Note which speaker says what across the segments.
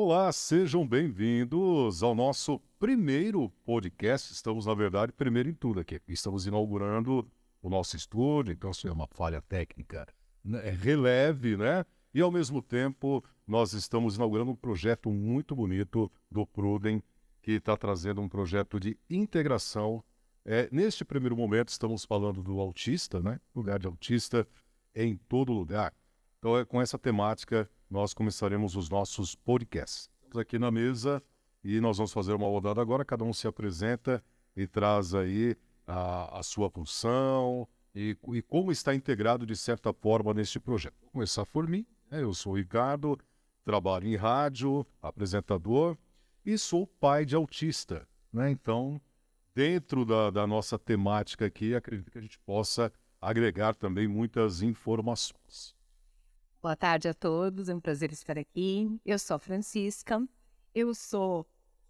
Speaker 1: Olá, sejam bem-vindos ao nosso primeiro podcast. Estamos, na verdade, primeiro em tudo aqui. Estamos inaugurando o nosso estúdio, então isso é uma falha técnica, né? Releve, né? E, ao mesmo tempo, nós estamos inaugurando um projeto muito bonito do Prudem, que está trazendo um projeto de integração. Neste primeiro momento, estamos falando do autista, né? Lugar de autista em todo lugar. Então, com essa temática, nós começaremos os nossos podcasts. Estamos aqui na mesa e nós vamos fazer uma rodada agora. Cada um se apresenta e traz aí a sua função e como está integrado, de certa forma, neste projeto. Vou começar por mim, né? Eu sou o Ricardo, trabalho em rádio, apresentador e sou pai de autista, né? Então, dentro da nossa temática aqui, acredito que a gente possa agregar também muitas informações.
Speaker 2: Boa tarde a todos, é um prazer estar aqui. Eu sou a Francisca, eu sou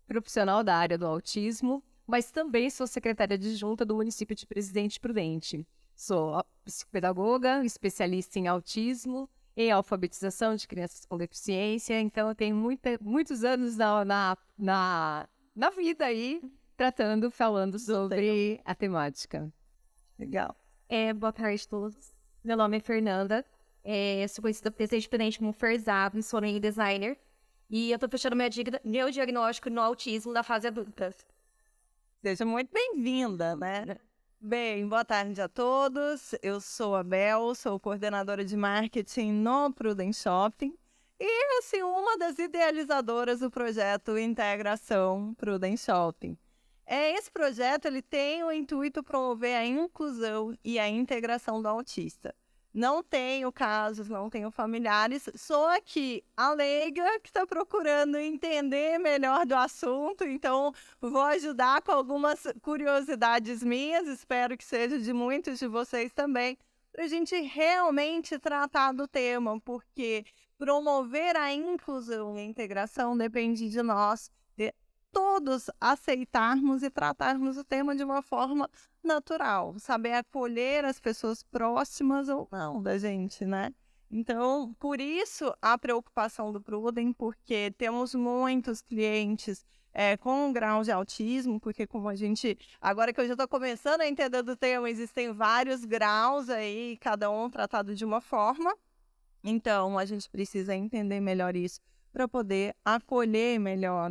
Speaker 2: profissional da área do autismo, mas também sou secretária adjunta do município de Presidente Prudente. Sou psicopedagoga, especialista em autismo e alfabetização de crianças com deficiência, então eu tenho muitos anos na vida aí, falando sobre a temática.
Speaker 3: Legal.
Speaker 4: Boa tarde a todos. Meu nome é Fernanda. Sou conhecida recentemente como Ferzab, sou designer. E eu estou fechando meu diagnóstico no autismo na fase adulta.
Speaker 3: Seja muito bem-vinda, né? Bem, boa tarde a todos. Eu sou a Bel, sou coordenadora de marketing no Prudem Shopping. E, assim, uma das idealizadoras do projeto Integração Prudem Shopping. Esse projeto ele tem o intuito de promover a inclusão e a integração do autista. Não tenho casos, não tenho familiares, sou aqui a leiga que está procurando entender melhor do assunto, então vou ajudar com algumas curiosidades minhas, espero que seja de muitos de vocês também, para a gente realmente tratar do tema, porque promover a inclusão e a integração depende de nós, de todos aceitarmos e tratarmos o tema de uma forma natural, saber acolher as pessoas próximas ou não da gente, né? Então, por isso a preocupação do Prudem, porque temos muitos clientes com um grau de autismo, porque como a gente, agora que eu já estou começando a entender do tema, existem vários graus aí, cada um tratado de uma forma, então a gente precisa entender melhor isso para poder acolher melhor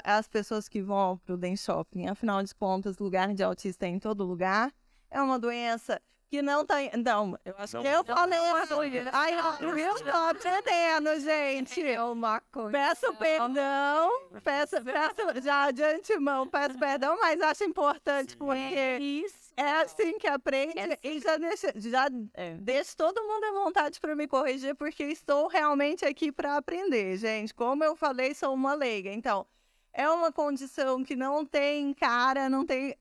Speaker 3: as pessoas que vão ao Prudem Shopping. Afinal de contas, lugar de autista é em todo lugar. É uma doença que não está... Não, eu acho que eu falei uma coisa. Ai, eu estou aprendendo, gente.
Speaker 2: É uma coisa.
Speaker 3: Peço perdão. Peço já de antemão, peço perdão, mas acho importante porque é assim que aprende. E já deixo todo mundo à vontade para me corrigir, porque estou realmente aqui para aprender, gente. Como eu falei, sou uma leiga. Então, é uma condição que não tem cara, não tem...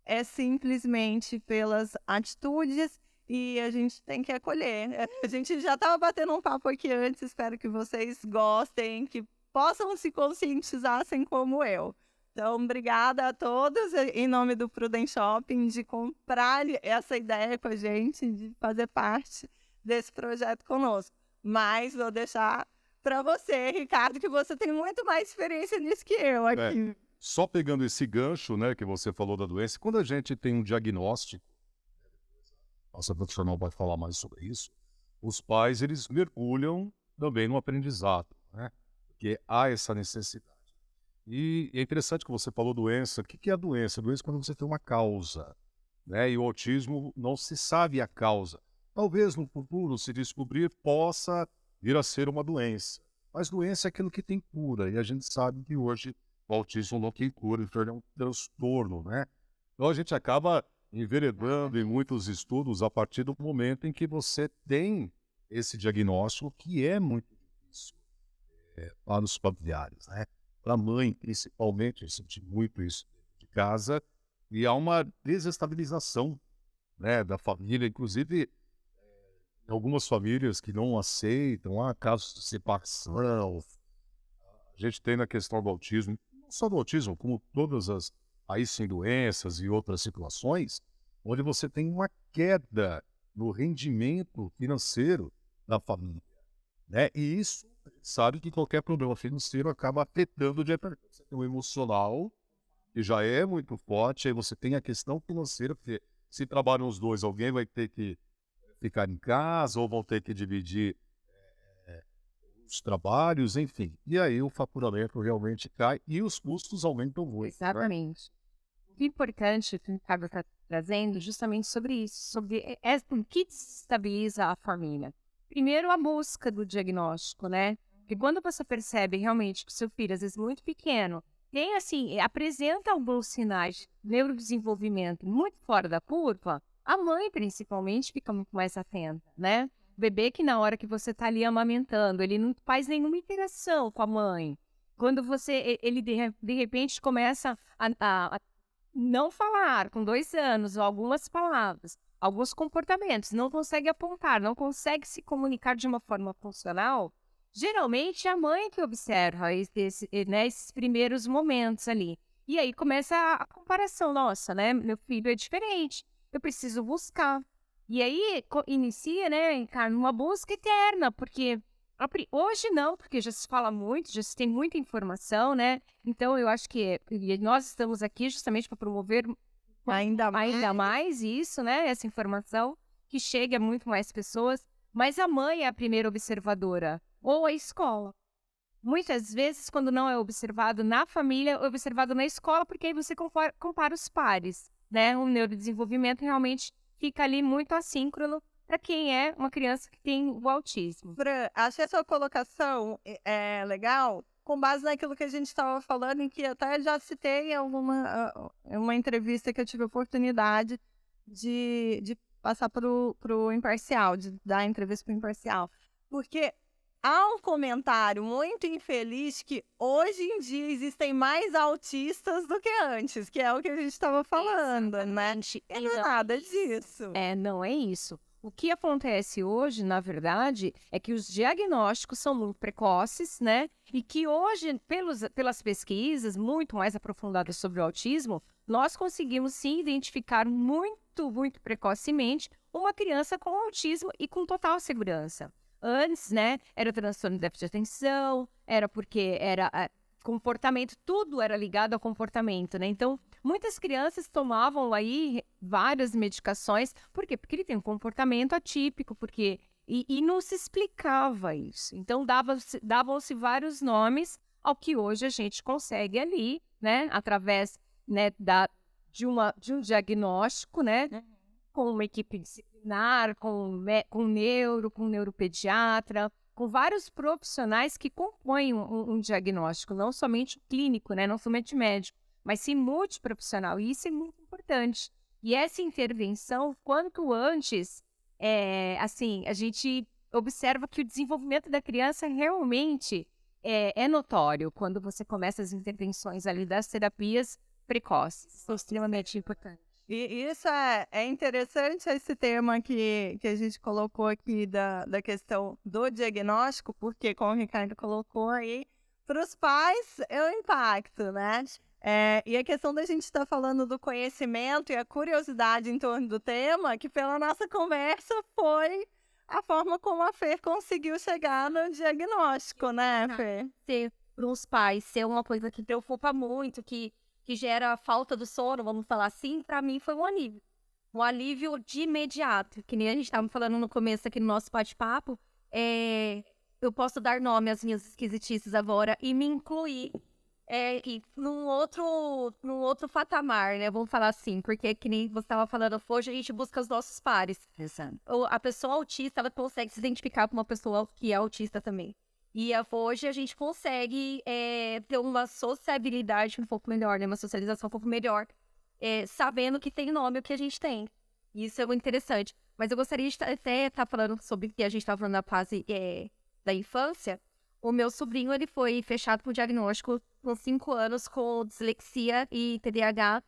Speaker 3: É simplesmente pelas atitudes e a gente tem que acolher. A gente já estava batendo um papo aqui antes, espero que vocês gostem, que possam se conscientizar assim como eu. Então, obrigada a todos, em nome do Prudem Shopping, de comprar essa ideia com a gente, de fazer parte desse projeto conosco. Mas vou deixar para você, Ricardo, que você tem muito mais experiência nisso que eu aqui.
Speaker 1: Só pegando esse gancho, né, que você falou da doença, quando a gente tem um diagnóstico, nossa profissional vai falar mais sobre isso, os pais, eles mergulham também no aprendizado, né, porque há essa necessidade. E é interessante que você falou doença. O que é a doença? A doença é quando você tem uma causa, né, e o autismo não se sabe a causa. Talvez no futuro, se descobrir, possa vir a ser uma doença. Mas doença é aquilo que tem cura, e a gente sabe que hoje o autismo não tem cura, então ele é um transtorno, né? Então a gente acaba enveredando em muitos estudos a partir do momento em que você tem esse diagnóstico, que é muito difícil para os familiares, né? Para a mãe, principalmente, eu senti muito isso de casa, e há uma desestabilização, né, da família, inclusive algumas famílias que não aceitam, há casos de separação. A gente tem na questão do autismo, não só do autismo, como todas as, aí sim, doenças e outras situações, onde você tem uma queda no rendimento financeiro da família, né? E isso sabe que qualquer problema financeiro acaba afetando diretamente. Você tem o emocional, que já é muito forte, aí você tem a questão financeira, porque se trabalham os dois, alguém vai ter que ficar em casa, ou vão ter que dividir os trabalhos, enfim. E aí o faturamento realmente cai e os custos aumentam muito.
Speaker 2: Exatamente. O importante que o Ricardo está trazendo justamente sobre isso, sobre o que desestabiliza a família. Primeiro, a busca do diagnóstico, né? Porque quando você percebe realmente que o seu filho, às vezes muito pequeno, tem assim, apresenta alguns sinais de neurodesenvolvimento muito fora da curva, a mãe principalmente fica muito mais atenta, né? O bebê que na hora que você está ali amamentando, ele não faz nenhuma interação com a mãe. Quando ele de repente começa a não falar com 2 anos, algumas palavras, alguns comportamentos, não consegue apontar, não consegue se comunicar de uma forma funcional, geralmente é a mãe que observa esses primeiros momentos ali. E aí começa a comparação, nossa, né? Meu filho é diferente, eu preciso buscar. E aí inicia, né, Ricardo, uma busca eterna, porque hoje não, porque já se fala muito, já se tem muita informação, né? Então eu acho que nós estamos aqui justamente para promover ainda mais isso, né? Essa informação que chegue a muito mais pessoas. Mas a mãe é a primeira observadora, ou a escola. Muitas vezes, quando não é observado na família, é observado na escola, porque aí você compara os pares, né? O neurodesenvolvimento realmente fica ali muito assíncrono para quem é uma criança que tem o autismo.
Speaker 3: Fran, achei a sua colocação legal, com base naquilo que a gente estava falando, em que até já citei em uma entrevista que eu tive a oportunidade de passar para o Imparcial, de dar entrevista para o Imparcial. Porque há um comentário muito infeliz que hoje em dia existem mais autistas do que antes, que é o que a gente estava falando, né? E não é nada disso.
Speaker 2: Não é isso. O que acontece hoje, na verdade, é que os diagnósticos são muito precoces, né? E que hoje, pelas pesquisas muito mais aprofundadas sobre o autismo, nós conseguimos sim identificar muito precocemente uma criança com autismo e com total segurança. Antes, né, era transtorno de déficit de atenção, era porque era comportamento, tudo era ligado ao comportamento, né? Então, muitas crianças tomavam aí várias medicações, por quê? Porque ele tem um comportamento atípico, e não se explicava isso. Então, davam-se vários nomes ao que hoje a gente consegue ali, né, através, né, de um diagnóstico, né, com uma equipe disciplinar, com neuropediatra, com vários profissionais que compõem um diagnóstico, não somente clínico, né, não somente médico, mas sim multiprofissional, e isso é muito importante. E essa intervenção, quanto antes, assim, a gente observa que o desenvolvimento da criança realmente é notório quando você começa as intervenções ali das terapias precoces, são extremamente importantes.
Speaker 3: E isso é interessante, esse tema que a gente colocou aqui da questão do diagnóstico, porque, como o Ricardo colocou aí, para os pais é o impacto, né? E a questão da gente estar falando do conhecimento e a curiosidade em torno do tema, que pela nossa conversa foi a forma como a Fer conseguiu chegar no diagnóstico, né, Fer?
Speaker 4: Para os pais, ser uma coisa que preocupa muito, que gera falta do sono, vamos falar assim, para mim foi um alívio. Um alívio de imediato, que nem a gente estava falando no começo aqui no nosso bate-papo, eu posso dar nome às minhas esquisitices agora e me incluir num outro patamar, né? Vamos falar assim, porque que nem você estava falando, hoje a gente busca os nossos pares.
Speaker 2: Exato.
Speaker 4: A pessoa autista, ela consegue se identificar com uma pessoa que é autista também. E hoje a gente consegue ter uma sociabilidade um pouco melhor, né? Uma socialização um pouco melhor, sabendo que tem nome o que a gente tem. Isso é muito interessante. Mas eu gostaria de até estar falando sobre o que a gente estava falando na fase da infância. O meu sobrinho, ele foi fechado com diagnóstico com 5 anos com dislexia e TDAH.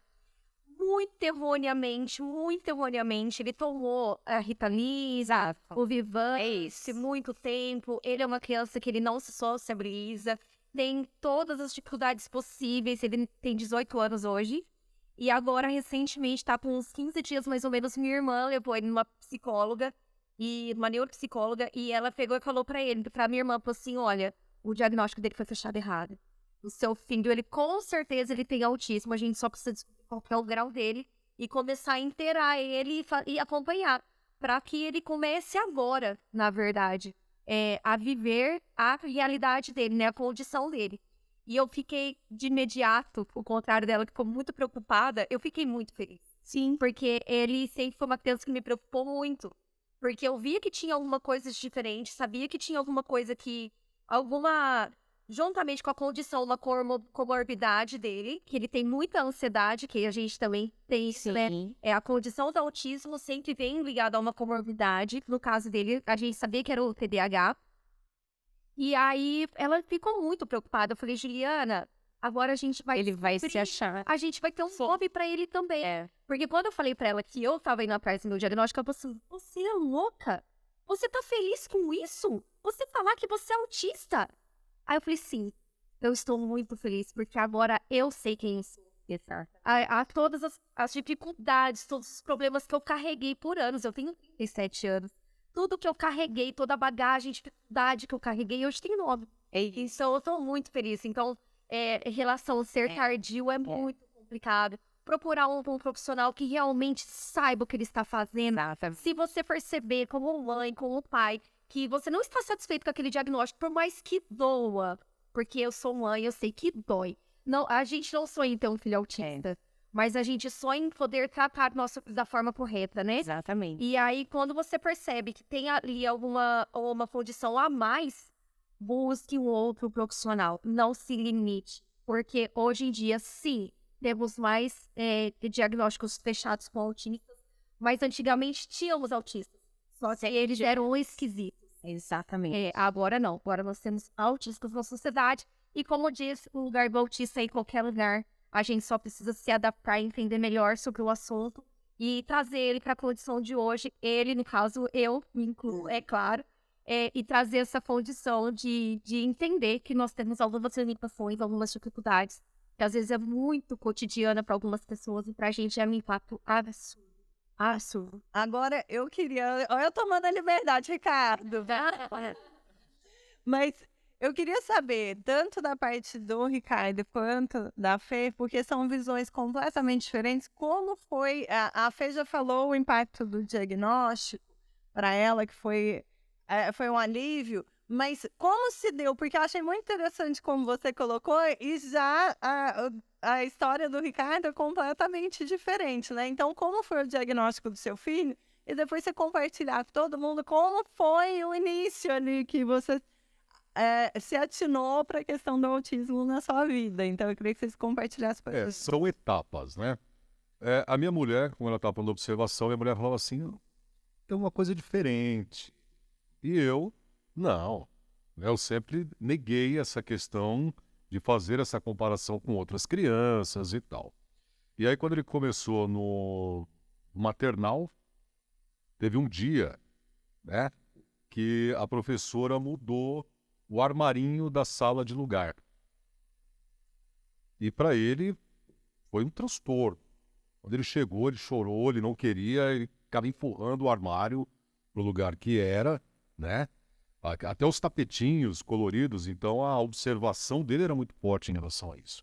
Speaker 4: Muito erroneamente, ele tomou a Ritalin, o Vivance, muito tempo. Ele é uma criança que ele não se sociabiliza, tem todas as dificuldades possíveis. Ele tem 18 anos hoje. E agora, recentemente, tá com uns 15 dias mais ou menos, minha irmã levou ele numa psicóloga. e uma neuropsicóloga, e ela pegou e falou pra minha irmã, falou assim, olha, o diagnóstico dele foi fechado errado. O seu filho, ele com certeza ele tem autismo, a gente só precisa descobrir qual que é o grau dele e começar a inteirar ele e acompanhar, para que ele comece agora, na verdade, a viver a realidade dele, né, a condição dele. E eu fiquei de imediato, ao contrário dela, que ficou muito preocupada, eu fiquei muito feliz.
Speaker 2: Sim.
Speaker 4: Porque ele sempre foi uma criança que me preocupou muito. Porque eu via que tinha alguma coisa diferente, sabia que tinha alguma coisa juntamente com a condição, uma comorbidade dele, que ele tem muita ansiedade, que a gente também tem isso, né? A condição do autismo sempre vem ligada a uma comorbidade. No caso dele, a gente sabia que era o TDAH. E aí, ela ficou muito preocupada. Eu falei, Juliana, agora a gente vai...
Speaker 2: Ele vai se achar.
Speaker 4: A gente vai ter um nome pra ele também. Porque quando eu falei pra ela que eu tava indo atrás do meu diagnóstico, ela falou assim, você é louca? Você tá feliz com isso? Você falar que você é autista? Aí eu falei, sim, eu estou muito feliz, porque agora eu sei quem eu sou. A todas as dificuldades, todos os problemas que eu carreguei por anos, eu tenho 37 anos, tudo que eu carreguei, toda a bagagem, dificuldade que eu carreguei, hoje tem nome. Então eu tô muito feliz. Então, em relação a ser tardio é muito complicado. Procurar um profissional que realmente saiba o que ele está fazendo. Se você perceber, como mãe, como pai, que você não está satisfeito com aquele diagnóstico, por mais que doa, porque eu sou mãe, eu sei que dói. Não, a gente não sonha em ter um filho autista, mas a gente sonha em poder tratar nosso filho da forma correta, né?
Speaker 2: Exatamente.
Speaker 4: E aí, quando você percebe que tem ali uma condição a mais, busque um outro profissional. Não se limite, porque hoje em dia, sim, temos mais diagnósticos fechados com autistas, mas antigamente tínhamos autistas, só que eles eram esquisitos.
Speaker 2: Exatamente.
Speaker 4: Agora não. Agora nós temos autistas na sociedade. E como diz, o lugar do autista é em qualquer lugar. A gente só precisa se adaptar e entender melhor sobre o assunto. E trazer ele para a condição de hoje. Ele, no caso, eu me incluo, é claro. E trazer essa condição de entender que nós temos algumas limitações, algumas dificuldades. Que às vezes é muito cotidiana para algumas pessoas. E para a gente é um impacto absurdo.
Speaker 3: Agora, eu queria... Olha, eu tomando a liberdade, Ricardo. Mas eu queria saber, tanto da parte do Ricardo quanto da Fê, porque são visões completamente diferentes, como foi... A Fê já falou o impacto do diagnóstico para ela, que foi um alívio, mas como se deu? Porque eu achei muito interessante como você colocou, e já a história do Ricardo é completamente diferente, né? Então, como foi o diagnóstico do seu filho? E depois você compartilhar com todo mundo como foi o início ali que você se atinou para a questão do autismo na sua vida. Então, eu queria que vocês compartilhassem para gente.
Speaker 1: São etapas, né? A minha mulher, como ela estava falando da observação, minha mulher falava assim, tem uma coisa diferente. E eu, não. Eu sempre neguei essa questão de fazer essa comparação com outras crianças e tal. E aí, quando ele começou no maternal, teve um dia, né, que a professora mudou o armarinho da sala de lugar. E para ele foi um transtorno. Quando ele chegou, ele chorou, ele não queria, ele ficava empurrando o armário pro lugar que era, né? Até os tapetinhos coloridos, então a observação dele era muito forte em relação a isso.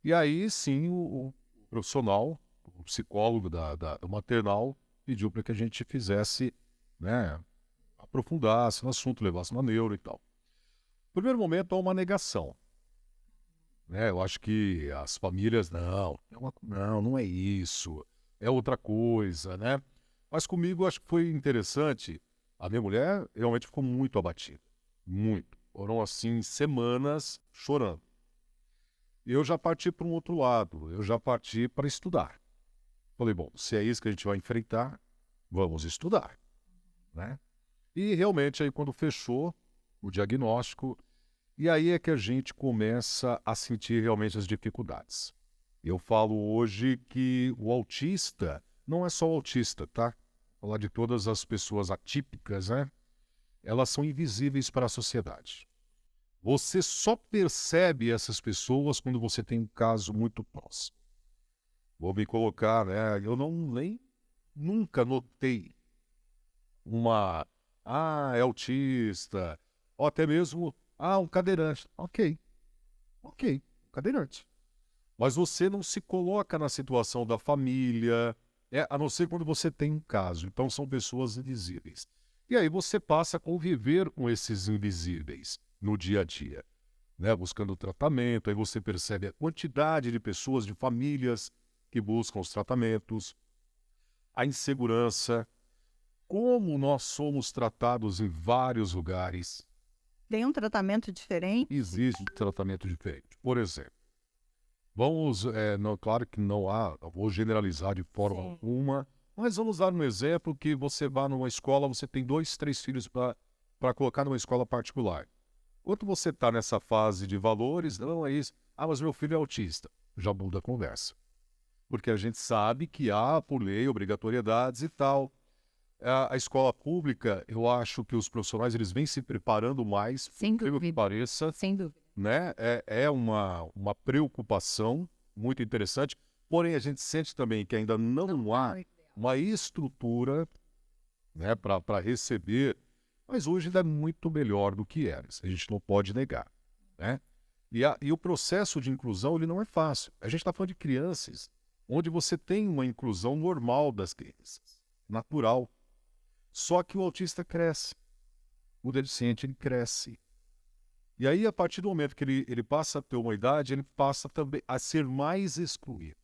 Speaker 1: E aí, sim, o profissional, o psicólogo do maternal, pediu para que a gente fizesse, né, aprofundasse no assunto, levasse uma neuro e tal. No primeiro momento, há uma negação. Né? Eu acho que as famílias, não é isso, é outra coisa, né? Mas comigo, acho que foi interessante. A minha mulher realmente ficou muito abatida. Muito. Foram, assim, semanas chorando. Eu já parti para um outro lado. Eu já parti para estudar. Falei, bom, se é isso que a gente vai enfrentar, vamos estudar. Né? E realmente, aí quando fechou o diagnóstico, e aí é que a gente começa a sentir realmente as dificuldades. Eu falo hoje que o autista não é só o autista, tá? Falar de todas as pessoas atípicas, né? Elas são invisíveis para a sociedade. Você só percebe essas pessoas quando você tem um caso muito próximo. Vou me colocar, né? Eu nunca notei é autista, ou até mesmo, um cadeirante. Ok, cadeirante. Mas você não se coloca na situação da família, a não ser quando você tem um caso. Então, são pessoas invisíveis. E aí você passa a conviver com esses invisíveis no dia a dia, né? Buscando tratamento. Aí você percebe a quantidade de pessoas, de famílias que buscam os tratamentos, a insegurança, como nós somos tratados em vários lugares.
Speaker 3: Tem um tratamento diferente?
Speaker 1: Existe tratamento diferente. Por exemplo, claro que não vou generalizar de forma alguma, mas vamos dar um exemplo que você vá numa escola, você tem 2, 3 filhos para colocar numa escola particular. Quando você está nessa fase de valores, não é isso. Mas meu filho é autista. Já muda a conversa. Porque a gente sabe que há, por lei, obrigatoriedades e tal. A escola pública, eu acho que os profissionais eles vêm se preparando mais,
Speaker 2: Sem
Speaker 1: pelo que
Speaker 2: dúvida.
Speaker 1: pareça,
Speaker 2: Sem dúvida.
Speaker 1: né? É uma preocupação muito interessante, porém a gente sente também que ainda não há uma estrutura, né, para receber, mas hoje ainda é muito melhor do que era, isso a gente não pode negar, né? E o processo de inclusão ele não é fácil. A gente está falando de crianças, onde você tem uma inclusão normal das crianças, natural. Só que o autista cresce, o deficiente ele cresce. E aí, a partir do momento que ele passa a ter uma idade, ele passa também a ser mais excluído.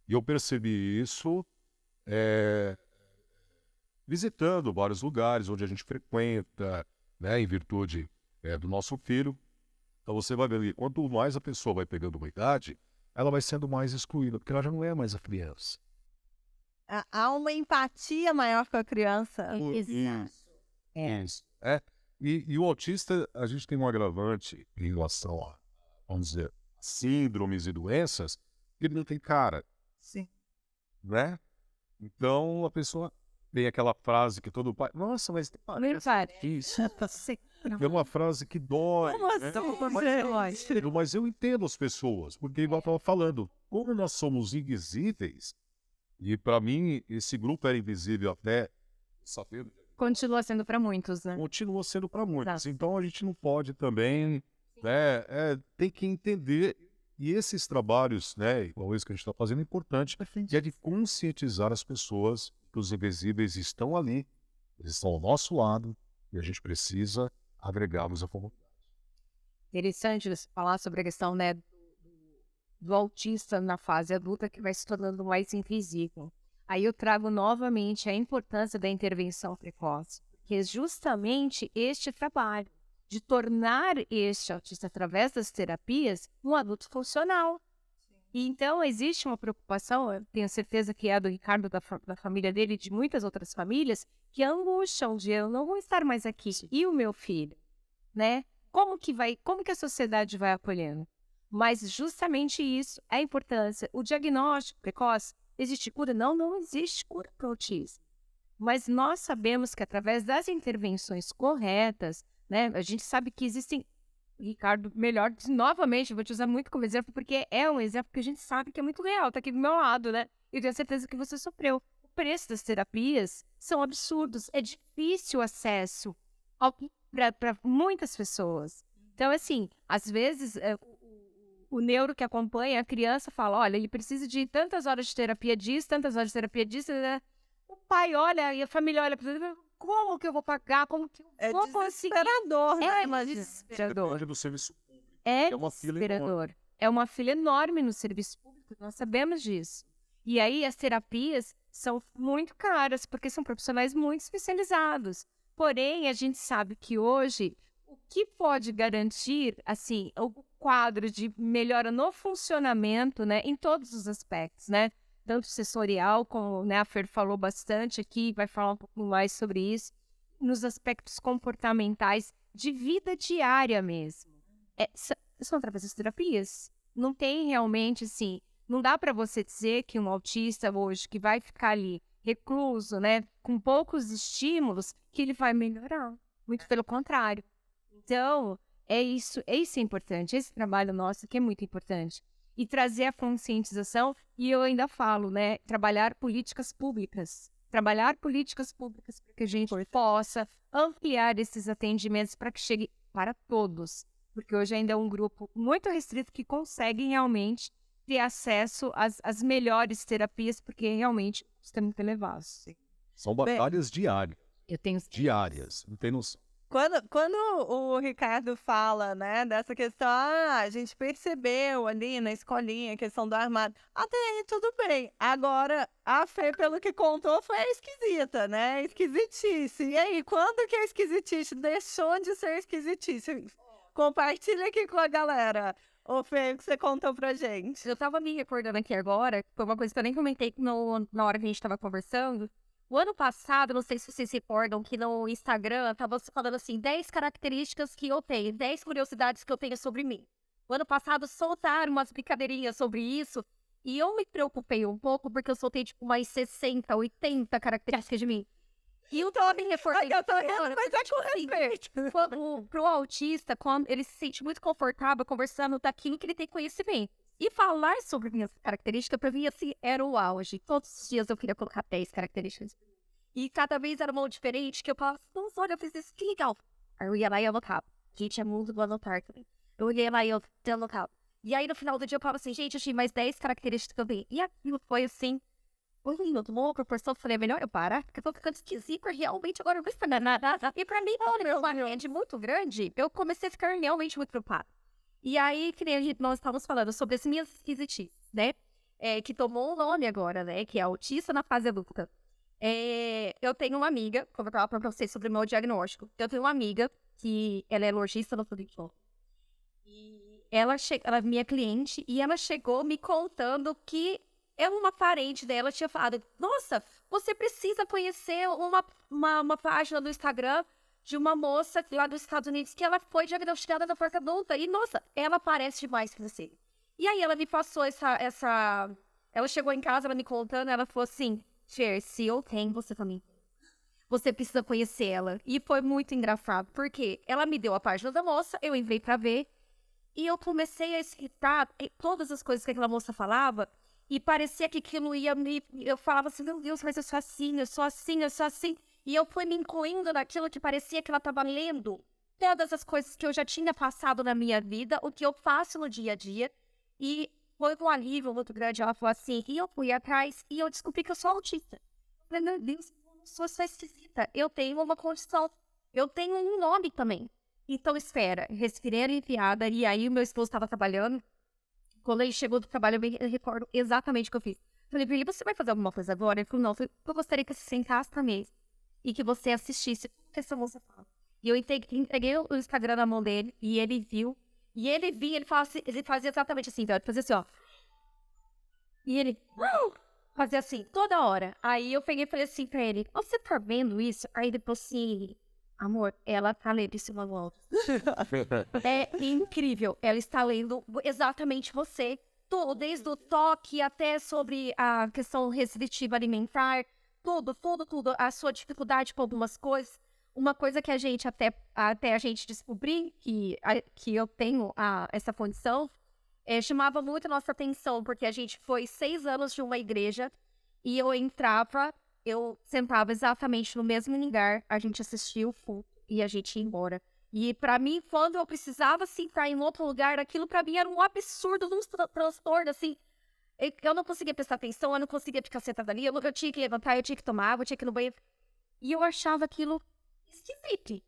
Speaker 1: E eu percebi isso visitando vários lugares onde a gente frequenta, né, em virtude do nosso filho. Então você vai ver que quanto mais a pessoa vai pegando uma idade, ela vai sendo mais excluída, porque ela já não é mais a criança.
Speaker 3: Há uma empatia maior com a criança.
Speaker 2: Exato.
Speaker 1: Isso. E o autista, a gente tem um agravante em relação a, vamos dizer, síndromes e doenças, que ele não tem cara,
Speaker 3: Sim.
Speaker 1: né? Então a pessoa tem aquela frase que todo pai, nossa, mas tem isso. É uma frase que dói.
Speaker 3: Como
Speaker 1: né?
Speaker 3: assim,
Speaker 1: Mas eu entendo as pessoas, porque igual eu estava falando, como nós somos invisíveis, e para mim esse grupo era invisível até saber.
Speaker 2: Continua sendo para muitos, né?
Speaker 1: Continua sendo para muitos.
Speaker 2: Exato.
Speaker 1: Então a gente não pode também, né, tem que entender. E esses trabalhos, né, igual esse que a gente está fazendo, é importante, que é de conscientizar as pessoas que os invisíveis estão ali, eles estão ao nosso lado e a gente precisa agregá-los à comunidade.
Speaker 2: Interessante você falar sobre a questão, né, do autista na fase adulta que vai se tornando mais invisível. Aí eu trago novamente a importância da intervenção precoce, que é justamente este trabalho de tornar este autista, através das terapias, um adulto funcional. E então existe uma preocupação, eu tenho certeza que é a do Ricardo, da família dele e de muitas outras famílias, que angustiam de eu não vou estar mais aqui. Sim. E o meu filho, né? Como que a sociedade vai acolhendo? Mas justamente isso é a importância. O diagnóstico precoce, existe cura? Não existe cura para o autismo. Mas nós sabemos que através das intervenções corretas, né, a gente sabe que existem, Ricardo, melhor, novamente, eu vou te usar muito como exemplo, porque é um exemplo que a gente sabe que é muito real, tá aqui do meu lado, né? Eu tenho certeza que você sofreu. O preço das terapias são absurdos, é difícil o acesso para muitas pessoas. Então, assim, às vezes, o neuro que acompanha a criança fala, olha, ele precisa de tantas horas de terapia disso, tantas horas de terapia disso, né? O pai olha e a família olha para ele, como que eu vou pagar? Como que eu vou conseguir?
Speaker 3: Desesperador, né?
Speaker 2: É desesperador.
Speaker 1: Depende do serviço público.
Speaker 2: É
Speaker 1: uma fila
Speaker 2: desesperador. É uma fila enorme no serviço público, nós sabemos disso. E aí as terapias são muito caras, porque são profissionais muito especializados. Porém, a gente sabe que hoje, o que pode garantir, assim, o quadro de melhora no funcionamento, né, em todos os aspectos, né? Tanto sensorial, como, né, a Fer falou bastante aqui, vai falar um pouco mais sobre isso, nos aspectos comportamentais de vida diária mesmo. São através das terapias. Não tem realmente, assim, não dá para você dizer que um autista hoje que vai ficar ali recluso, né, com poucos estímulos, que ele vai melhorar. Muito pelo contrário. Então, isso é importante, esse trabalho nosso que é muito importante. E trazer a conscientização, e eu ainda falo, né, trabalhar políticas públicas trabalhar políticas públicas para que a gente possa ampliar esses atendimentos para que chegue para todos. Porque hoje ainda é um grupo muito restrito que consegue realmente ter acesso às melhores terapias, porque realmente o custo é muito elevado.
Speaker 1: São batalhas diárias.
Speaker 2: Eu tenho
Speaker 1: Não tem noção.
Speaker 3: Quando o Ricardo fala, né, dessa questão, a gente percebeu ali na escolinha a questão do armário, até aí tudo bem. Agora, a Fê, pelo que contou, foi esquisita, né? Esquisitice. E aí, quando que a esquisitice deixou de ser esquisitice? Compartilha aqui com a galera. Ô, Fê, o que você contou pra gente?
Speaker 4: Eu tava me recordando aqui agora, foi uma coisa que eu nem comentei na hora que a gente tava conversando. O ano passado, não sei se vocês se recordam, que no Instagram tava falando assim, 10 características que eu tenho, 10 curiosidades que eu tenho sobre mim. O ano passado soltaram umas brincadeirinhas sobre isso, e eu me preocupei um pouco, porque eu soltei tipo umas 60, 80 características de mim. E eu tava me reforçando.
Speaker 3: Eu tô rindo, mas é com respeito.
Speaker 4: Pro autista, quando ele se sente muito confortável conversando daquilo que ele tem conhecimento. E falar sobre minhas características, pra mim, assim, era o auge. Todos os dias eu queria colocar 10 características. E cada vez era uma diferente, que eu falava, nossa, olha, eu fiz isso, que legal. Aí eu ia lá e anotava. Gente, é muito do anotar também. Eu ia lá e eu anotava. E aí, no final do dia, eu falava assim, gente, achei mais 10 características que eu vi. E aquilo foi assim, eu tomou uma proporção, eu falei, é melhor eu parar, porque eu tô ficando esquisita, realmente, agora eu não vou nada. E pra mim, olha, uma rede muito grande, eu comecei a ficar realmente muito preocupada. E aí, que nem nós estávamos falando sobre as minhas esquisitices, né? Que tomou um nome agora, né? Que é autista na fase adulta. Eu tenho uma amiga, como eu estava falando para vocês sobre o meu diagnóstico. Eu tenho uma amiga que ela é lojista no Fudinho. E ela é minha cliente e ela chegou me contando que uma parente dela tinha falado, nossa, você precisa conhecer uma página do Instagram de uma moça lá dos Estados Unidos que ela foi diagnosticada na fase adulta. E, nossa, ela parece demais com você. E aí ela me passou essa... Ela chegou em casa, ela me contando, ela falou assim, Fer, se eu tenho, você também. Você precisa conhecer ela. E foi muito engraçado, porque ela me deu a página da moça, eu entrei pra ver, e eu comecei a escutar todas as coisas que aquela moça falava, e parecia que aquilo ia me... Eu falava assim, meu Deus, mas eu sou assim, eu sou assim, eu sou assim... E eu fui me incluindo naquilo que parecia que ela estava lendo todas as coisas que eu já tinha passado na minha vida, o que eu faço no dia a dia. E foi um alívio muito grande. Ela falou assim, e eu fui atrás e eu descobri que eu sou autista. Eu falei, meu Deus, eu não sou só esquisita. Eu tenho uma condição. Eu tenho um nome também. Então, espera. Respirei aliviada. E aí, o meu esposo estava trabalhando. Quando ele chegou do trabalho, eu recordo exatamente o que eu fiz. Falei, Billy, você vai fazer alguma coisa agora? Ele falou, não. Eu gostaria que você sentasse na mesa e que você assistisse tudo que essa moça fala. E eu entreguei o Instagram na mão dele, e ele viu. E ele via, ele fazia exatamente assim, ele fazia assim, ó. E ele fazia assim, toda hora. Aí eu peguei e falei assim pra ele, você tá vendo isso? Aí depois assim, amor, ela tá lendo isso manual. É incrível, ela está lendo exatamente você. Tudo, desde o toque até sobre a questão restritiva alimentar, tudo, a sua dificuldade com algumas coisas. Uma coisa que a gente, até a gente descobrir que eu tenho essa condição, chamava muito a nossa atenção, porque a gente foi 6 anos de uma igreja, e eu sentava exatamente no mesmo lugar, a gente assistia o culto, e a gente ia embora. E pra mim, quando eu precisava sentar em outro lugar, aquilo pra mim era um absurdo, um transtorno, assim. Eu não conseguia prestar atenção, eu não conseguia ficar sentada ali, eu tinha que levantar, eu tinha que tomar água, eu tinha que ir no banheiro. E eu achava aquilo esquisito.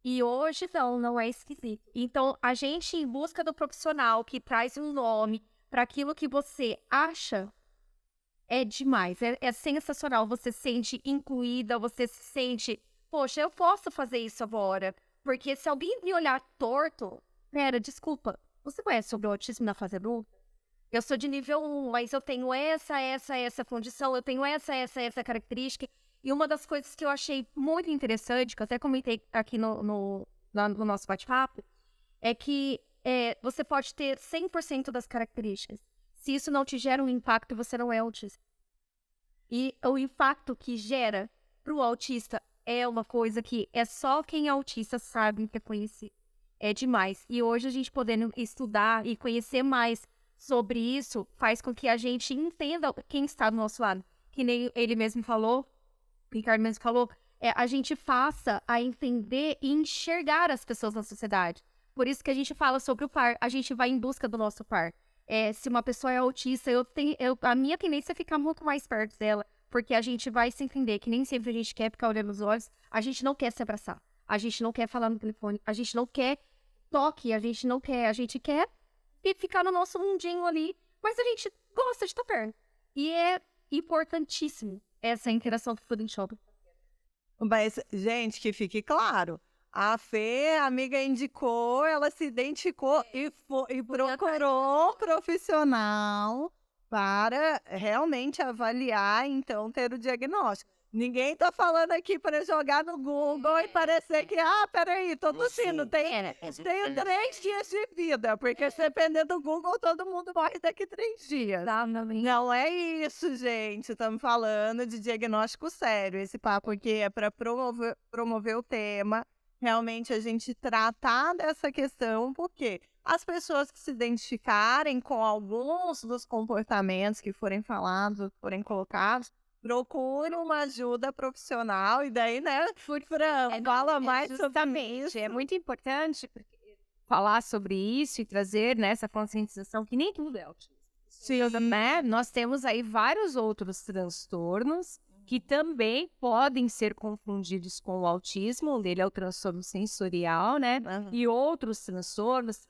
Speaker 4: E hoje não é esquisito. Então, a gente, em busca do profissional que traz um nome para aquilo que você acha, é demais. É sensacional. Você se sente incluída, você se sente, poxa, eu posso fazer isso agora. Porque se alguém me olhar torto, pera, desculpa, você conhece sobre o autismo na fase adulta? Eu sou de nível 1, mas eu tenho essa condição, eu tenho essa característica. E uma das coisas que eu achei muito interessante, que eu até comentei aqui no nosso bate-papo, é que você pode ter 100% das características. Se isso não te gera um impacto, você não é autista. E o impacto que gera para o autista é uma coisa que é só quem é autista sabe reconhecer. É demais. E hoje a gente podendo estudar e conhecer mais sobre isso faz com que a gente entenda quem está do nosso lado. Que nem ele mesmo falou, Ricardo mesmo falou, a gente faça a entender e enxergar as pessoas na sociedade. Por isso que a gente fala sobre o par, a gente vai em busca do nosso par. Se uma pessoa é autista, a minha tendência é ficar muito mais perto dela, porque a gente vai se entender que nem sempre a gente quer ficar olhando nos olhos, a gente não quer se abraçar, a gente não quer falar no telefone, a gente não quer toque, a gente quer ficar no nosso mundinho ali, mas a gente gosta de estar perto. E é importantíssimo essa interação com o Food Shopping.
Speaker 3: Mas, gente, que fique claro, a Fê, a amiga indicou, ela se identificou e procurou um profissional para realmente avaliar, então, ter o diagnóstico. Ninguém tá falando aqui para jogar no Google e parecer que, peraí, tô tossindo, tenho 3 dias de vida, porque se depender do Google, todo mundo morre daqui 3 dias. Não é isso, gente. Estamos falando de diagnóstico sério. Esse papo aqui é para promover o tema, realmente a gente tratar dessa questão, porque as pessoas que se identificarem com alguns dos comportamentos que forem falados, forem colocados, procure uma ajuda profissional e daí, né, Fran, fala mais sobre isso.
Speaker 2: É muito importante falar sobre isso e trazer, né, essa conscientização que nem tudo é autismo.
Speaker 3: Sim.
Speaker 2: Né? Nós temos aí vários outros transtornos que também podem ser confundidos com o autismo. Um dele é o transtorno sensorial, né? E outros transtornos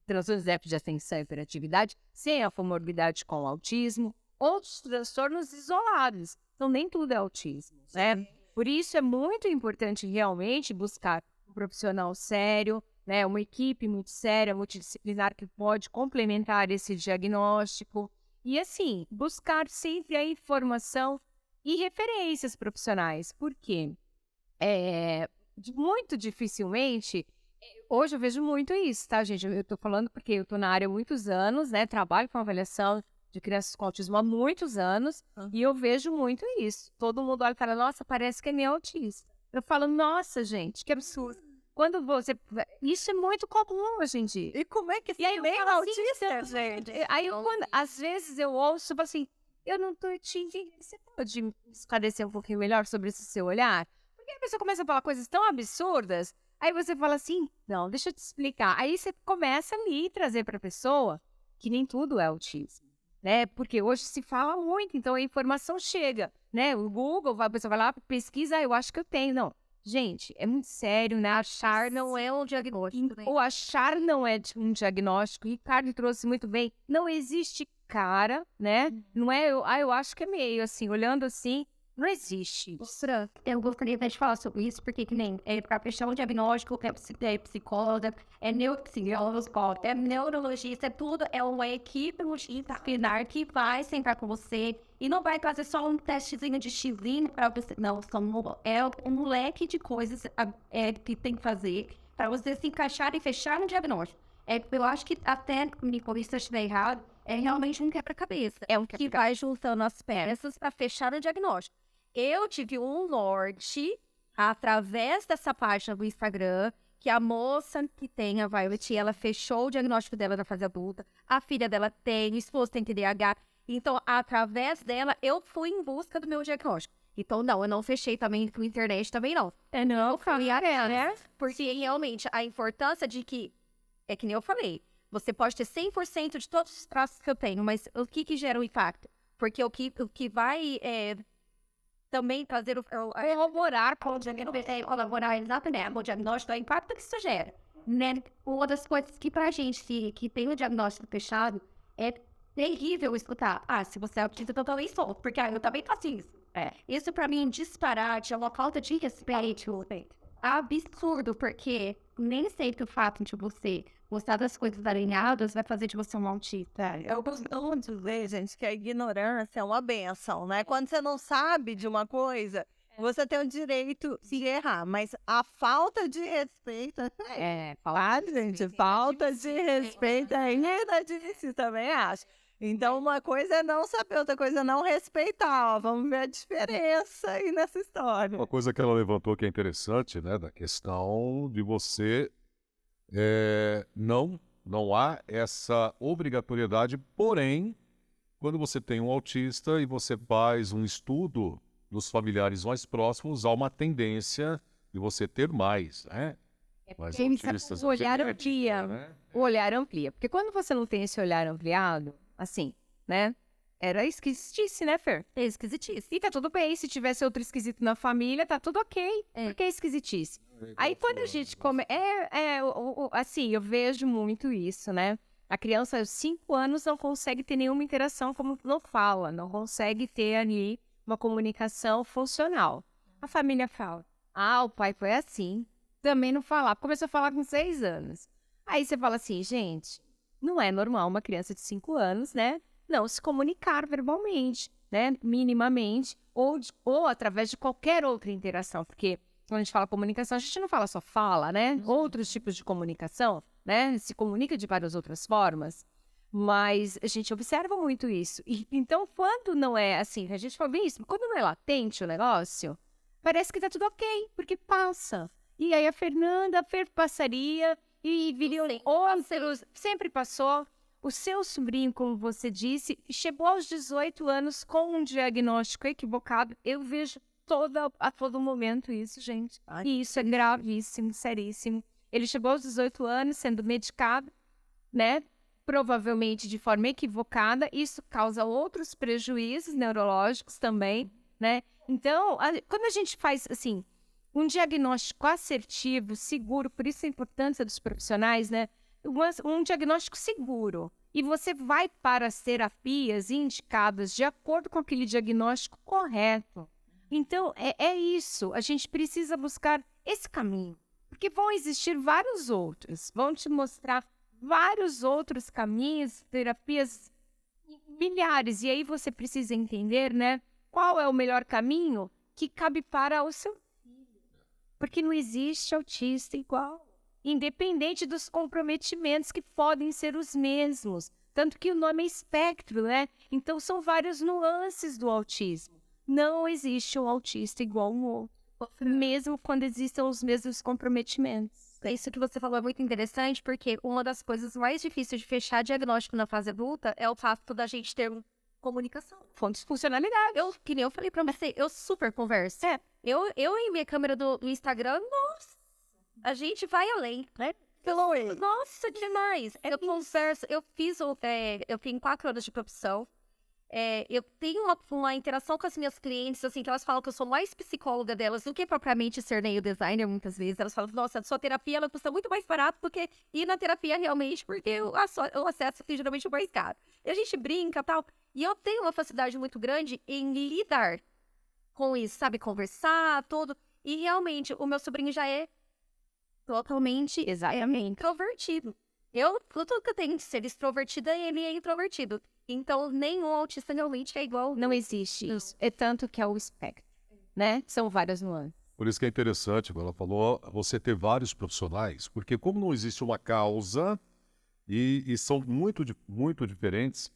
Speaker 2: de déficit de atenção e hiperatividade, sem a comorbidade com o autismo. Outros transtornos isolados. Então, nem tudo é autismo, né? Por isso, é muito importante realmente buscar um profissional sério, né? Uma equipe muito séria, multidisciplinar, que pode complementar esse diagnóstico. E, assim, buscar sempre a informação e referências profissionais. Por quê? Muito dificilmente... Hoje eu vejo muito isso, tá, gente? Eu tô falando porque eu tô na área há muitos anos, né? Trabalho com avaliação de crianças com autismo há muitos anos, e eu vejo muito isso. Todo mundo olha e fala, nossa, parece que é nem autista. Eu falo, nossa, gente, que absurdo. Quando você... Isso é muito comum hoje em dia.
Speaker 3: E como é que
Speaker 2: E aí eu
Speaker 3: nem
Speaker 2: falo
Speaker 3: autista,
Speaker 2: assim,
Speaker 3: gente?
Speaker 2: Aí, às vezes, eu ouço, tipo assim, eu não tô te entendendo. Você pode me esclarecer um pouquinho melhor sobre esse seu olhar? Porque a pessoa começa a falar coisas tão absurdas, aí você fala assim, não, deixa eu te explicar. Aí você começa ali a trazer para a pessoa que nem tudo é autismo. Né? Porque hoje se fala muito, então a informação chega, né? O Google, a pessoa vai lá, pesquisa, eu acho que eu tenho. Não, gente, é muito sério, né? Achar não é um diagnóstico. Ou achar não é um diagnóstico. O Ricardo trouxe muito bem. Não existe cara, né? Não é, eu acho que é meio assim, olhando assim, não existe.
Speaker 4: Fran, eu gostaria de falar sobre isso, porque que nem para fechar um diagnóstico, é psicóloga, é neuropsicólogo, é neurologista, tudo é uma equipe multidisciplinar que vai sentar com você e não vai fazer só um testezinho de xizinho para você. Não, é um leque de coisas que tem que fazer para você se encaixar e fechar um diagnóstico. Eu acho que até, me corrija se eu estiver errado, é realmente um quebra-cabeça. É um que vai juntando as peças para fechar o diagnóstico. Eu tive um norte através dessa página do Instagram, que a moça que tem a Violet, ela fechou o diagnóstico dela na fase adulta, a filha dela tem, o esposo tem TDAH, então através dela eu fui em busca do meu diagnóstico. Então não, eu não fechei também com a internet, também não.
Speaker 2: Não,
Speaker 4: Eu falei, né? Porque realmente a importância de que, é que nem eu falei, você pode ter 100% de todos os traços que eu tenho, mas o que gera o impacto? Porque o que vai... também fazer corroborar com o diagnóstico, colaborar exatamente com o diagnóstico, é o impacto que isso gera. Né? Uma das coisas que pra gente que tem o diagnóstico fechado é terrível escutar. Se você é autista, eu também sou, porque eu também faço isso. Isso pra mim é um disparate, é uma falta de respeito absurdo, porque nem sempre o fato de você gostar das coisas alinhadas vai fazer de você um autista.
Speaker 3: Eu costumo dizer, gente, que a ignorância é uma benção, né? Quando você não sabe de uma coisa, você tem o direito de errar, mas a falta de respeito...
Speaker 2: Claro,
Speaker 3: gente, falta de respeito é inadmissível, também acho. Então, uma coisa é não saber, outra coisa é não respeitar. Ó, vamos ver a diferença aí nessa história.
Speaker 1: Uma coisa que ela levantou que é interessante, né, da questão de você não há essa obrigatoriedade, porém, quando você tem um autista e você faz um estudo nos familiares mais próximos há uma tendência de você ter mais, né? Mas autistas,
Speaker 2: O olhar
Speaker 1: genética,
Speaker 2: amplia.
Speaker 1: né?
Speaker 2: O olhar amplia. Porque quando você não tem esse olhar ampliado, assim, né? Era esquisitice, né, Fer?
Speaker 4: É esquisitice.
Speaker 2: E tá tudo bem, se tivesse outro esquisito na família, tá tudo ok.
Speaker 4: É.
Speaker 2: Porque é esquisitice. Aí quando a gente come... assim, eu vejo muito isso, né? A criança, aos 5 anos, não consegue ter nenhuma interação, como não fala, não consegue ter ali uma comunicação funcional. A família fala, o pai foi assim. Também não falava, começou a falar com 6 anos. Aí você fala assim, gente, não é normal uma criança de 5 anos, né? Não se comunicar verbalmente, né? Minimamente, ou através de qualquer outra interação, porque quando a gente fala comunicação, a gente não fala só fala, né? Outros tipos de comunicação, né? Se comunica de várias outras formas, mas a gente observa muito isso. E, então, quando não é assim, a gente fala bem isso, quando não é latente o negócio, parece que tá tudo ok, porque passa. E aí a Fer passaria e viriam outros, sempre passou. O seu sobrinho, como você disse, chegou aos 18 anos com um diagnóstico equivocado. Eu vejo a todo momento isso, gente. E isso é gravíssimo, seríssimo. Ele chegou aos 18 anos sendo medicado, né? Provavelmente de forma equivocada. Isso causa outros prejuízos neurológicos também, né? Então, quando a gente faz, assim, um diagnóstico assertivo, seguro, por isso a importância dos profissionais, né? Um diagnóstico seguro. E você vai para as terapias indicadas de acordo com aquele diagnóstico correto. Então, é isso. A gente precisa buscar esse caminho. Porque vão existir vários outros. Vão te mostrar vários outros caminhos, terapias, milhares. E aí você precisa entender, né? Qual é o melhor caminho que cabe para o seu filho. Porque não existe autista igual. Independente dos comprometimentos que podem ser os mesmos. Tanto que o nome é espectro, né? Então, são várias nuances do autismo. Não existe um autista igual um outro, mesmo quando existam os mesmos comprometimentos.
Speaker 4: Isso que você falou é muito interessante, porque uma das coisas mais difíceis de fechar diagnóstico na fase adulta é o fato da gente ter comunicação.
Speaker 2: Fontes de funcionalidade.
Speaker 4: Que nem eu falei pra você, eu super converso. Eu em minha câmera do Instagram, nossa, a gente vai além, né? Nossa, demais. Eu converso, eu tenho 4 anos de profissão. Eu tenho uma interação com as minhas clientes, assim, que elas falam que eu sou mais psicóloga delas do que propriamente ser nail designer, muitas vezes. Elas falam, nossa, a sua terapia, ela custa muito mais barato do que ir na terapia realmente, porque o acesso é geralmente mais caro. E a gente brinca e tal. E eu tenho uma facilidade muito grande em lidar com isso, sabe? Conversar, tudo. E realmente, o meu sobrinho já é totalmente, introvertido. Tudo que eu tenho de ser extrovertida, ele é introvertido. Então, nenhum autista realmente é igual.
Speaker 2: Não existe isso. É tanto que é o espectro, né? São várias nuances.
Speaker 1: Por isso que é interessante, como ela falou, você ter vários profissionais, porque como não existe uma causa e são muito diferentes,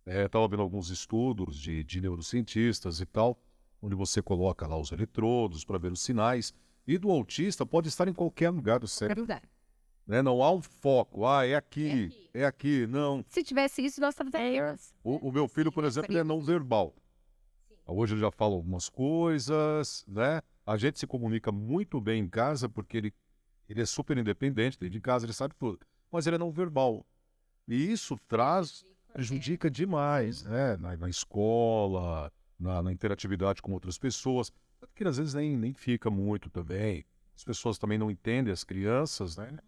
Speaker 1: estava vendo alguns estudos de neurocientistas e tal, onde você coloca lá os eletrodos para ver os sinais, e do autista pode estar em qualquer lugar do cérebro. Né? Não há um foco, é aqui, não.
Speaker 2: Se tivesse isso, nós estaríamos...
Speaker 1: O meu filho, por exemplo, ele é não verbal. Hoje ele já fala algumas coisas, né? A gente se comunica muito bem em casa, porque ele é super independente, dentro de casa ele sabe tudo. Mas ele é não verbal. E isso prejudica demais, né? Na escola, na interatividade com outras pessoas. Que às vezes nem fica muito também. As pessoas também não entendem as crianças, né?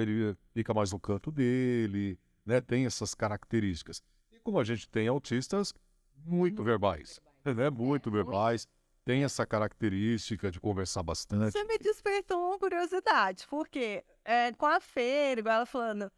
Speaker 1: Ele fica mais no canto dele, né? Tem essas características. E como a gente tem autistas muito verbais, né? Muito verbais, tem essa característica de conversar bastante.
Speaker 3: Você me despertou uma curiosidade, porque com a Fer, igual ela falando,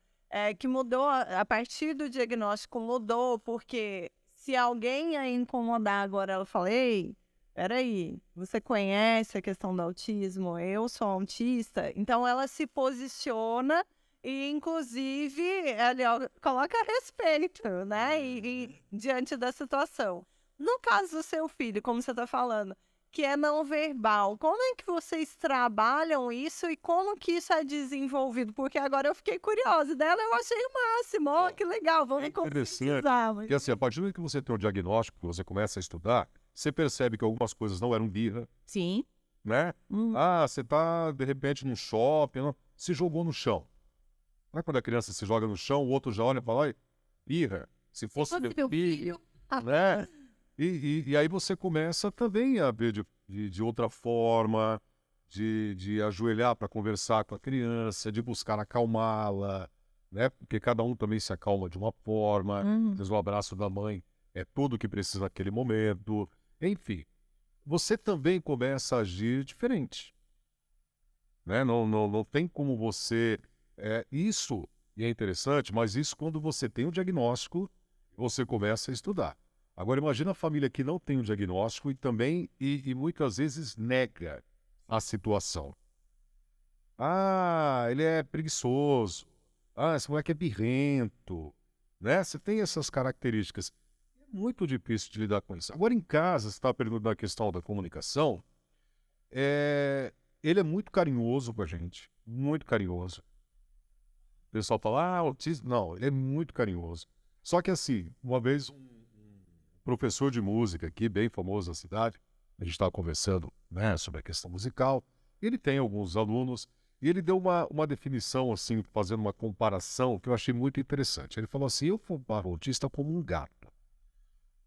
Speaker 3: que mudou, a partir do diagnóstico mudou, porque se alguém ia incomodar agora, ela falou, ei, peraí, você conhece a questão do autismo? Eu sou autista. Então, ela se posiciona e, inclusive, ela coloca respeito, né? E diante da situação. No caso do seu filho, como você está falando, que é não verbal, como é que vocês trabalham isso e como que isso é desenvolvido? Porque agora eu fiquei curiosa dela, eu achei o máximo. Que legal, vamos conscientizar.
Speaker 1: Porque assim, a partir do momento que você tem um diagnóstico, que você começa a estudar, você percebe que algumas coisas não eram birra,
Speaker 2: Sim.
Speaker 1: né? Ah, você tá, de repente, num shopping, se jogou no chão. Não é quando a criança se joga no chão, o outro já olha e fala, ai, birra, se fosse meu filho, né? E aí você começa também a ver de outra forma, de ajoelhar para conversar com a criança, de buscar acalmá-la, né? Porque cada um também se acalma de uma forma, às vezes o abraço da mãe é tudo que precisa naquele momento, enfim. Você também começa a agir diferente, né? Não tem como você... isso, e é interessante, mas isso quando você tem o diagnóstico, você começa a estudar. Agora, imagina a família que não tem o diagnóstico e também, e muitas vezes, nega a situação. Ah, ele é preguiçoso. Ah, esse moleque é birrento. Né? Você tem essas características. É muito difícil de lidar com isso. Agora, em casa, você está perguntando a questão da comunicação. Ele é muito carinhoso com a gente. Muito carinhoso. O pessoal fala, autismo. Não, ele é muito carinhoso. Só que assim, uma vez um professor de música aqui, bem famoso na cidade, a gente estava conversando, né, sobre a questão musical, ele tem alguns alunos, e ele deu uma definição, assim, fazendo uma comparação que eu achei muito interessante. Ele falou assim, eu comparo o autista como um gato.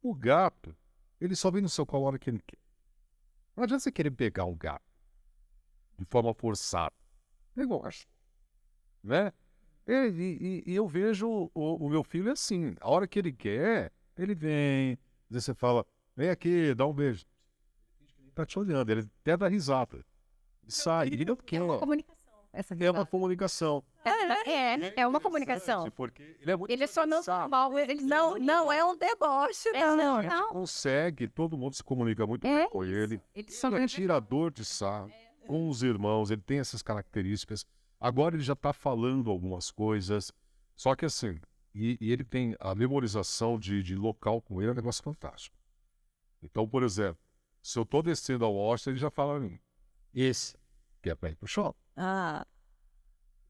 Speaker 1: O gato, ele só vem no seu colo a hora que ele quer. Não adianta você querer pegar um gato de forma forçada. É igual acho, né? E eu vejo o meu filho assim, a hora que ele quer, ele vem, às vezes você fala, vem aqui, dá um beijo. Ele tá te olhando, ele até dá risada. Ele sai, ele não quer.
Speaker 2: É uma comunicação. Essa
Speaker 1: É uma comunicação.
Speaker 2: É uma comunicação.
Speaker 1: Porque ele é muito
Speaker 2: Ele só não mal, ele
Speaker 3: Não é um deboche, não.
Speaker 2: não.
Speaker 1: consegue, todo mundo se comunica muito bem com ele.
Speaker 2: Ele só
Speaker 1: Ele é tirador de sarro, com os irmãos, ele tem essas características. Agora ele já está falando algumas coisas, só que assim, e ele tem a memorização de local com ele, é um negócio fantástico. Então, por exemplo, se eu estou descendo ao Washington, ele já fala a mim, esse que é para ir pro shopping.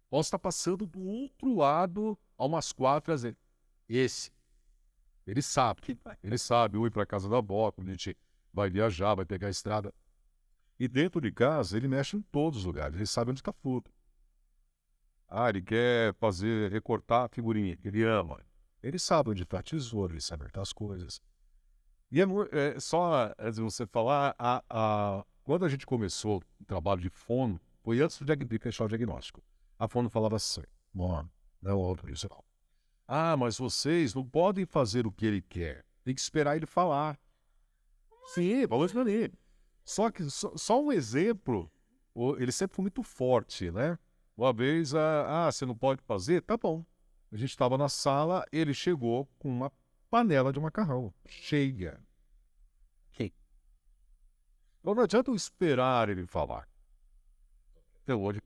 Speaker 1: Posso estar passando do outro lado a umas quadras, esse. Ele sabe, ou ir para casa da avó, quando a gente vai viajar, vai pegar a estrada. E dentro de casa, ele mexe em todos os lugares, ele sabe onde está tudo. Ele quer recortar a figurinha, que ele ama. Ele sabe onde está a tesoura, ele sabe onde estão as coisas. E só antes de você falar, quando a gente começou o trabalho de fono, foi antes de fechar o diagnóstico. A fono falava assim, não é outro isso não. Mas vocês não podem fazer o que ele quer, tem que esperar ele falar. Sim, falou isso ali. Só que, só um exemplo, ele sempre foi muito forte, né? Uma vez, você não pode fazer? Tá bom. A gente estava na sala, ele chegou com uma panela de macarrão, cheia. Então não adianta eu esperar ele falar. Até hoje.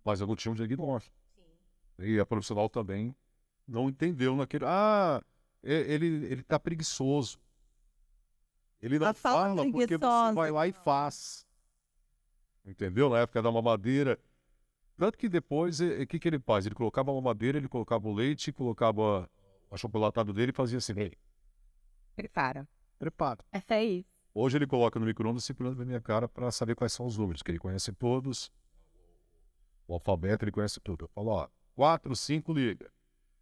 Speaker 1: Mas eu não tinha um diagnóstico. E a profissional também não entendeu naquele... ele tá preguiçoso. Ele não fala porque você vai lá e faz. Entendeu? Na época da mamadeira. Tanto que depois, o que ele faz? Ele colocava a mamadeira, ele colocava o leite, colocava o achocolatado dele e fazia assim.
Speaker 2: Prepara.
Speaker 3: Essa aí.
Speaker 1: Hoje ele coloca no micro-ondas segurando na minha cara para saber quais são os números, que ele conhece todos. O alfabeto ele conhece tudo. Eu falo, 4, 5, liga.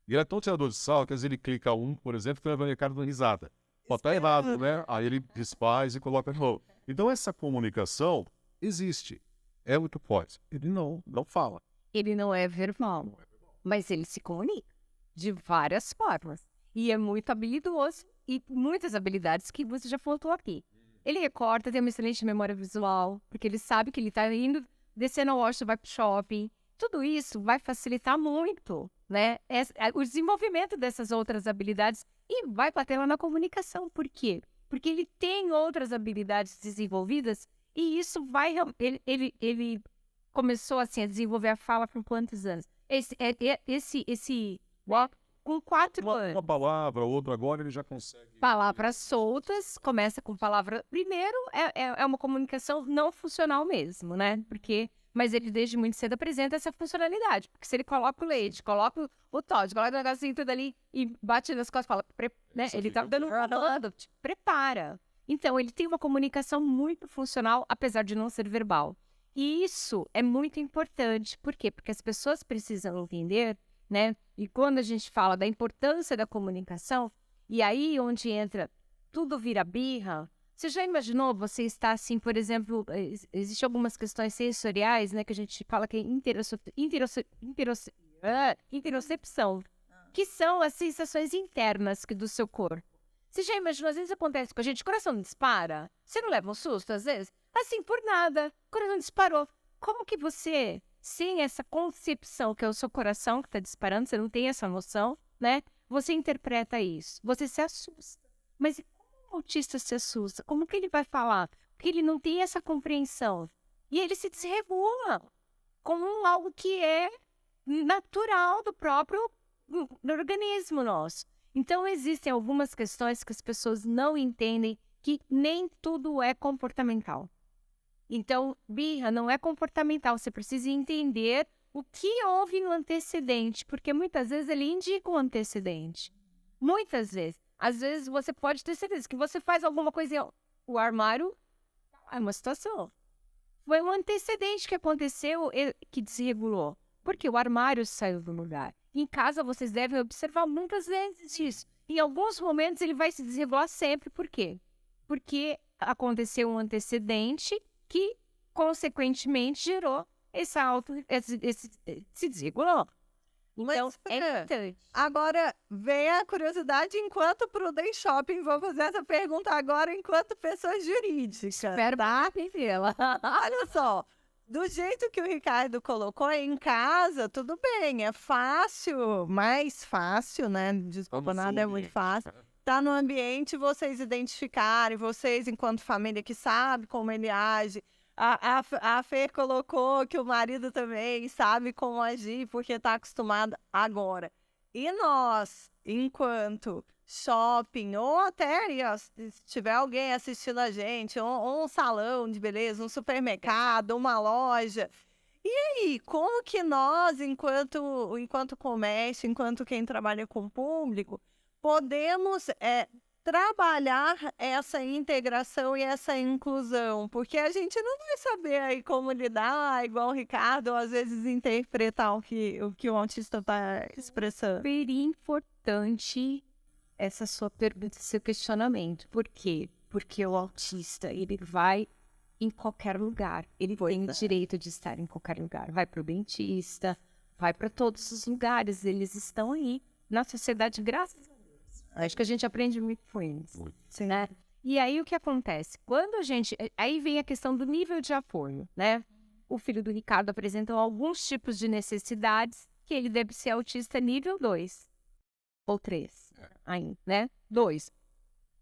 Speaker 1: E ele é tão tirador de sal que às vezes ele clica por exemplo, que leva a minha cara dando risada. Tá errado, né? Aí ele desfaz e coloca de novo. Então essa comunicação existe. É muito forte. Ele não fala.
Speaker 2: Ele não é verbal, mas ele se comunica de várias formas. E é muito habilidoso e muitas habilidades que você já falou aqui. Ele recorta, tem uma excelente memória visual, porque ele sabe que ele está indo, descendo ao Washington, vai para o shopping. Tudo isso vai facilitar muito, né? O desenvolvimento dessas outras habilidades e vai bater lá na comunicação. Por quê? Porque ele tem outras habilidades desenvolvidas e isso vai... Ele começou assim a desenvolver a fala com quantos anos? Com 4 anos.
Speaker 1: Uma palavra, outra agora ele já consegue.
Speaker 2: Palavras soltas, começa com palavra... Primeiro, é uma comunicação não funcional mesmo, né? Mas ele desde muito cedo apresenta essa funcionalidade. Porque se ele coloca o leite, coloca o Todd, coloca o negocinho tudo ali e bate nas costas e fala... né? Ele tá dando prepara. Então, ele tem uma comunicação muito funcional, apesar de não ser verbal. E isso é muito importante. Por quê? Porque as pessoas precisam entender, né? E quando a gente fala da importância da comunicação, e aí onde entra tudo vira birra, você já imaginou você estar assim, por exemplo, existem algumas questões sensoriais, né, que a gente fala que é interocepção, que são as sensações internas do seu corpo. Você já imaginou, às vezes acontece com a gente, o coração não dispara? Você não leva um susto, às vezes? Assim, por nada, o coração disparou. Como que você, sem essa concepção que é o seu coração que está disparando, você não tem essa noção, né? Você interpreta isso, você se assusta. Mas e como o autista se assusta? Como que ele vai falar? Porque ele não tem essa compreensão. E ele se desregula como algo que é natural do próprio do organismo nosso. Então, existem algumas questões que as pessoas não entendem, que nem tudo é comportamental. Então, birra não é comportamental, você precisa entender o que houve no antecedente, porque muitas vezes ele indica o antecedente. Muitas vezes. Às vezes você pode ter certeza que você faz alguma coisa, o armário é uma situação. Foi um antecedente que aconteceu que desregulou, porque o armário saiu do lugar. Em casa, vocês devem observar muitas vezes isso. Em alguns momentos, ele vai se desregular sempre. Por quê? Porque aconteceu um antecedente que, consequentemente, gerou se desregulou. Então,
Speaker 3: Mas,
Speaker 2: é importante.
Speaker 3: agora, vem a curiosidade enquanto Prudence Shopping. Vou fazer essa pergunta agora enquanto pessoa jurídica.
Speaker 2: Espero entendê-la.
Speaker 3: Olha só, do jeito que o Ricardo colocou, em casa, tudo bem, é fácil, mais fácil, né? Desculpa, nada é muito fácil. Tá no ambiente, vocês identificarem, vocês, enquanto família que sabe como ele age. A Fer colocou que o marido também sabe como agir, porque está acostumado agora. E nós, enquanto shopping, ou até se tiver alguém assistindo a gente, ou um salão de beleza, um supermercado, uma loja. E aí, como que nós, enquanto comércio, enquanto quem trabalha com o público, podemos trabalhar essa integração e essa inclusão? Porque a gente não vai saber aí como lidar, igual o Ricardo, ou às vezes interpretar o que o autista está expressando.
Speaker 2: Super importante essa sua pergunta, seu questionamento. Por quê? Porque o autista, ele vai em qualquer lugar. Ele tem o direito de estar em qualquer lugar. Vai para o dentista, vai para todos os lugares. Eles estão aí na sociedade, graças a Deus. Acho que a gente aprende muito com eles, né? E aí, o que acontece? Quando a gente... Aí vem a questão do nível de apoio, né? O filho do Ricardo apresentou alguns tipos de necessidades que ele deve ser autista nível 2 ou 3, ainda, né? 2,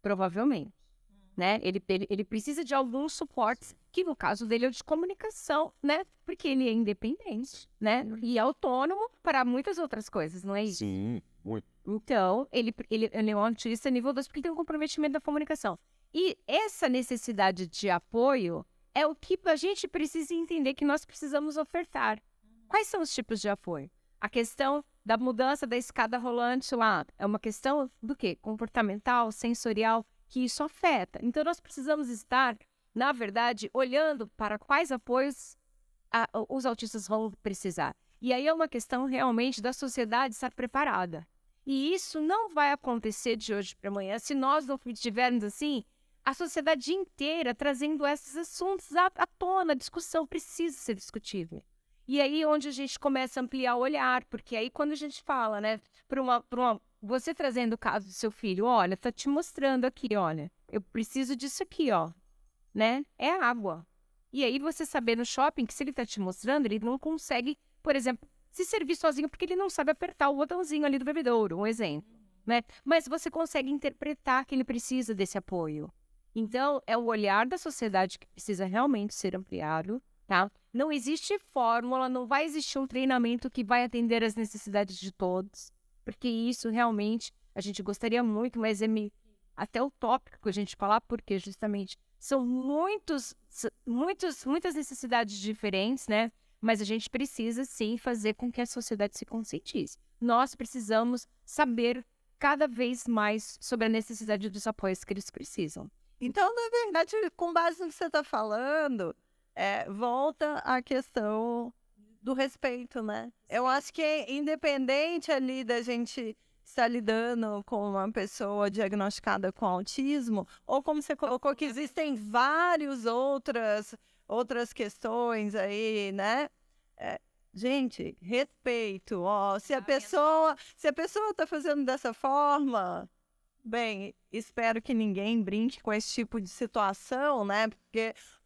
Speaker 2: provavelmente, né? Ele precisa de alguns suportes, que no caso dele é de comunicação, né? Porque ele é independente, né? E autônomo para muitas outras coisas, não é isso?
Speaker 1: Sim, muito.
Speaker 2: Então, ele é um autista nível 2 porque ele tem um comprometimento da comunicação. E essa necessidade de apoio é o que a gente precisa entender que nós precisamos ofertar. Quais são os tipos de apoio? A questão da mudança da escada rolante lá é uma questão do quê? Comportamental, sensorial, que isso afeta. Então, nós precisamos estar, na verdade, olhando para quais apoios os autistas vão precisar. E aí é uma questão realmente da sociedade estar preparada. E isso não vai acontecer de hoje para amanhã se nós não tivermos, assim, a sociedade inteira trazendo esses assuntos à tona. A discussão precisa ser discutida. E aí onde a gente começa a ampliar o olhar, porque aí quando a gente fala, né, você trazendo o caso do seu filho, olha, tá te mostrando aqui, olha, eu preciso disso aqui, ó, né, é água. E aí você saber no shopping que se ele tá te mostrando, ele não consegue, por exemplo, se servir sozinho porque ele não sabe apertar o botãozinho ali do bebedouro, um exemplo, né? Mas você consegue interpretar que ele precisa desse apoio. Então, é o olhar da sociedade que precisa realmente ser ampliado, tá? Não existe fórmula, não vai existir um treinamento que vai atender às necessidades de todos, porque isso realmente a gente gostaria muito, mas é até utópico a gente falar, porque justamente são muitas necessidades diferentes, né? Mas a gente precisa, sim, fazer com que a sociedade se conscientize. Nós precisamos saber cada vez mais sobre a necessidade dos apoios que eles precisam.
Speaker 3: Então, na verdade, com base no que você está falando, volta à questão do respeito, né? Eu acho que é independente ali da gente estar lidando com uma pessoa diagnosticada com autismo, ou como você colocou, que existem várias outras questões aí, né? Gente, respeito. Ó, se a pessoa está fazendo dessa forma, bem, espero que ninguém brinque com esse tipo de situação, né?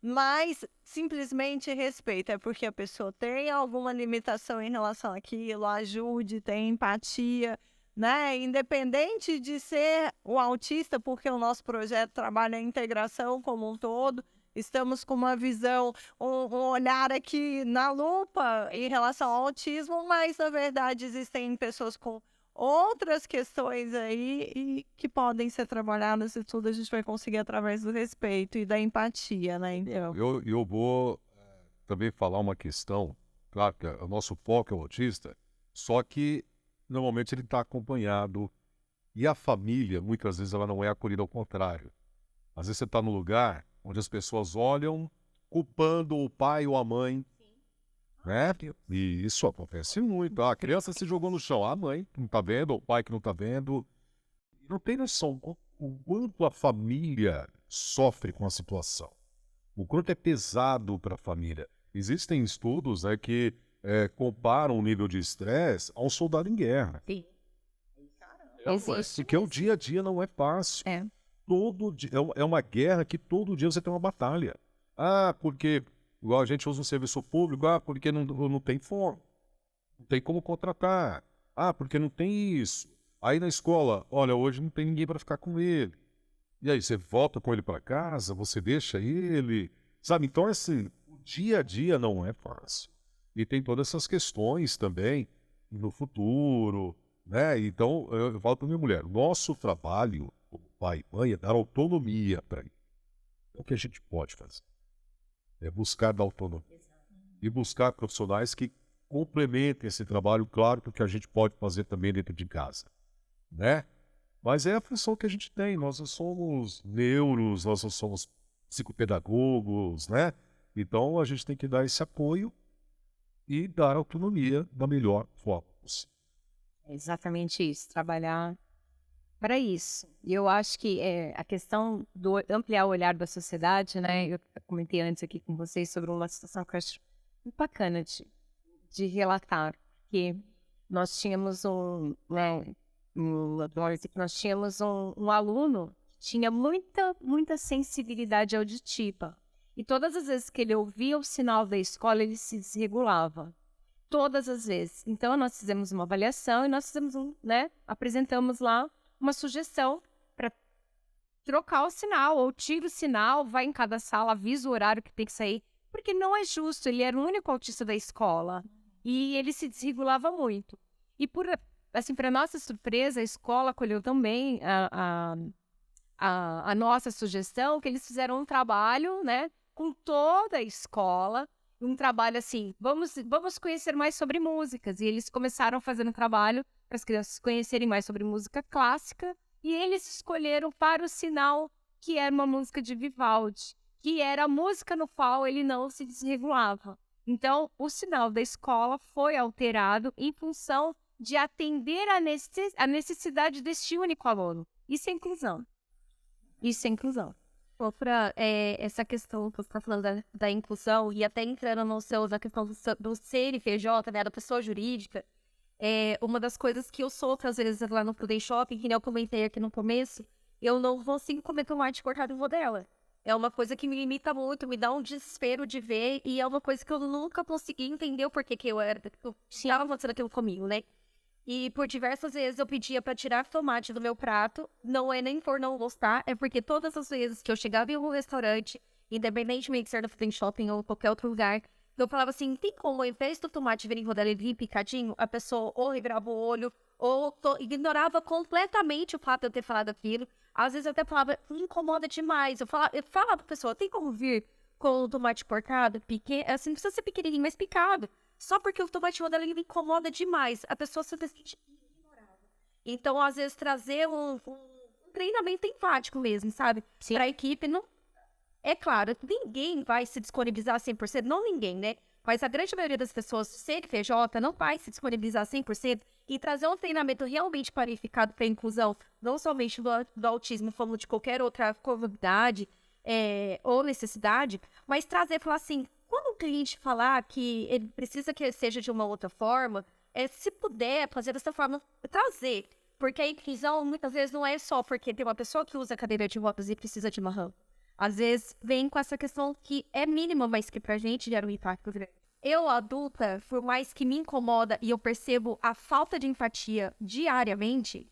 Speaker 3: Mas simplesmente respeito, é porque a pessoa tem alguma limitação em relação àquilo, ajude, tem empatia, né? Independente de ser o autista, porque o nosso projeto trabalha a integração como um todo, estamos com uma visão, um olhar aqui na lupa em relação ao autismo, mas na verdade existem pessoas com outras questões aí e que podem ser trabalhadas e tudo a gente vai conseguir através do respeito e da empatia, né? Então,
Speaker 1: Eu vou também falar uma questão, claro que o nosso foco é o autista, só que normalmente ele está acompanhado e a família, muitas vezes, ela não é acolhida, ao contrário. Às vezes você está num lugar onde as pessoas olham culpando o pai ou a mãe, né? E isso acontece muito. A criança se jogou no chão, a mãe que não está vendo, o pai que não está vendo. Não tem noção o quanto a família sofre com a situação. O quanto é pesado para a família. Existem estudos, né, que comparam o nível de estresse a um soldado em guerra.
Speaker 2: Sim.
Speaker 1: Porque o dia a dia não é fácil.
Speaker 2: É.
Speaker 1: Todo dia, é uma guerra que todo dia você tem uma batalha. Ah, porque igual a gente usa um serviço público, porque não tem forma. Não tem como contratar. Ah, porque não tem isso. Aí na escola, olha, hoje não tem ninguém para ficar com ele. E aí você volta com ele para casa, você deixa ele, sabe? Então, assim, o dia a dia não é fácil. E tem todas essas questões também no futuro, né? Então, eu falo para minha mulher, nosso trabalho, como pai e mãe, é dar autonomia para ele. É o que a gente pode fazer. É buscar dar autonomia. E buscar profissionais que complementem esse trabalho, claro, que a gente pode fazer também dentro de casa, né? Mas é a função que a gente tem. Nós não somos neuros, nós não somos psicopedagogos, né? Então a gente tem que dar esse apoio e dar autonomia da melhor forma possível.
Speaker 2: É exatamente isso, trabalhar para isso. E eu acho que a questão do ampliar o olhar da sociedade, né? Eu comentei antes aqui com vocês sobre uma situação que eu acho muito bacana de relatar, que nós tínhamos nós tínhamos um aluno que tinha muita sensibilidade auditiva. E todas as vezes que ele ouvia o sinal da escola, ele se desregulava. Todas as vezes. Então, nós fizemos uma avaliação e nós fizemos apresentamos lá uma sugestão para trocar o sinal, ou tira o sinal, vai em cada sala, avisa o horário que tem que sair, porque não é justo, ele era o único autista da escola e ele se desregulava muito. E para nossa surpresa, a escola acolheu também a nossa sugestão, que eles fizeram um trabalho, né, com toda a escola, um trabalho assim, vamos conhecer mais sobre músicas. E eles começaram a fazer um trabalho para as crianças conhecerem mais sobre música clássica, e eles escolheram para o sinal que era uma música de Vivaldi, que era a música no qual ele não se desregulava. Então, o sinal da escola foi alterado em função de atender a necessidade deste único aluno. Isso é inclusão. Isso é inclusão.
Speaker 4: Outra, essa questão que você está falando da inclusão, e até entrando na questão do CNPJ, né, da pessoa jurídica, uma das coisas que eu sofro, às vezes, lá no Prudent Shopping, que nem eu comentei aqui no começo, eu não consigo comer tomate cortado em rodela. É uma coisa que me limita muito, me dá um desespero de ver, e é uma coisa que eu nunca consegui entender o porquê que eu estava acontecendo aquilo comigo, né? E por diversas vezes eu pedia para tirar tomate do meu prato, não é nem por não gostar, é porque todas as vezes que eu chegava em um restaurante, independentemente de ser no Prudent Shopping ou qualquer outro lugar, eu falava assim, tem como, ao invés do tomate vir em rodela e vir picadinho, a pessoa ou revirava o olho, ou ignorava completamente o fato de eu ter falado aquilo. Às vezes eu até falava, me incomoda demais. Eu falava pra pessoa, tem como vir com o tomate cortado, pequeno, assim, não precisa ser pequenininho, mas picado. Só porque o tomate rodela ele me incomoda demais. A pessoa simplesmente ignorava. Então, às vezes, trazer um treinamento empático mesmo, sabe?
Speaker 2: Sim.
Speaker 4: Pra equipe, não... É claro, ninguém vai se disponibilizar 100%, não ninguém, né? Mas a grande maioria das pessoas do CNPJ não vai se disponibilizar 100% e trazer um treinamento realmente qualificado para a inclusão, não somente do autismo, como de qualquer outra comorbidade ou necessidade, mas trazer, falar assim, quando o cliente falar que ele precisa que seja de uma outra forma, se puder fazer dessa forma, trazer. Porque a inclusão, muitas vezes, não é só porque tem uma pessoa que usa cadeira de rodas e precisa de uma rampa. Às vezes, vem com essa questão que é mínima, mas que pra gente gera um impacto grande. Eu, adulta, por mais que me incomoda e eu percebo a falta de empatia diariamente,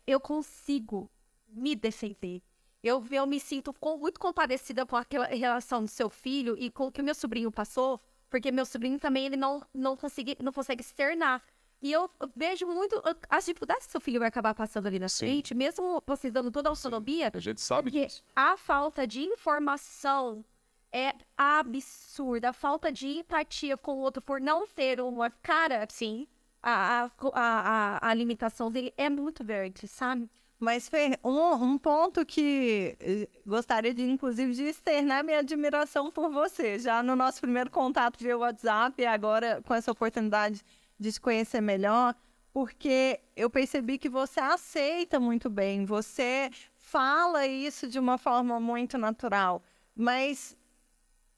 Speaker 4: eu consigo me defender. Eu me sinto muito compadecida com aquela relação do seu filho e com o que o meu sobrinho passou, porque meu sobrinho também ele não consegue externar. E eu vejo muito as dificuldades que seu filho vai acabar passando ali na frente, mesmo você dando toda a autonomia.
Speaker 1: A gente sabe
Speaker 4: Porque
Speaker 1: disso.
Speaker 4: a falta de informação é absurda. A falta de empatia com o outro por não ter uma cara, assim, a limitação dele é muito grande, sabe?
Speaker 3: Mas, Fer, um ponto que gostaria de, inclusive, de externar minha admiração por você. Já no nosso primeiro contato via WhatsApp e agora com essa oportunidade de te conhecer melhor, porque eu percebi que você aceita muito bem, você fala isso de uma forma muito natural, mas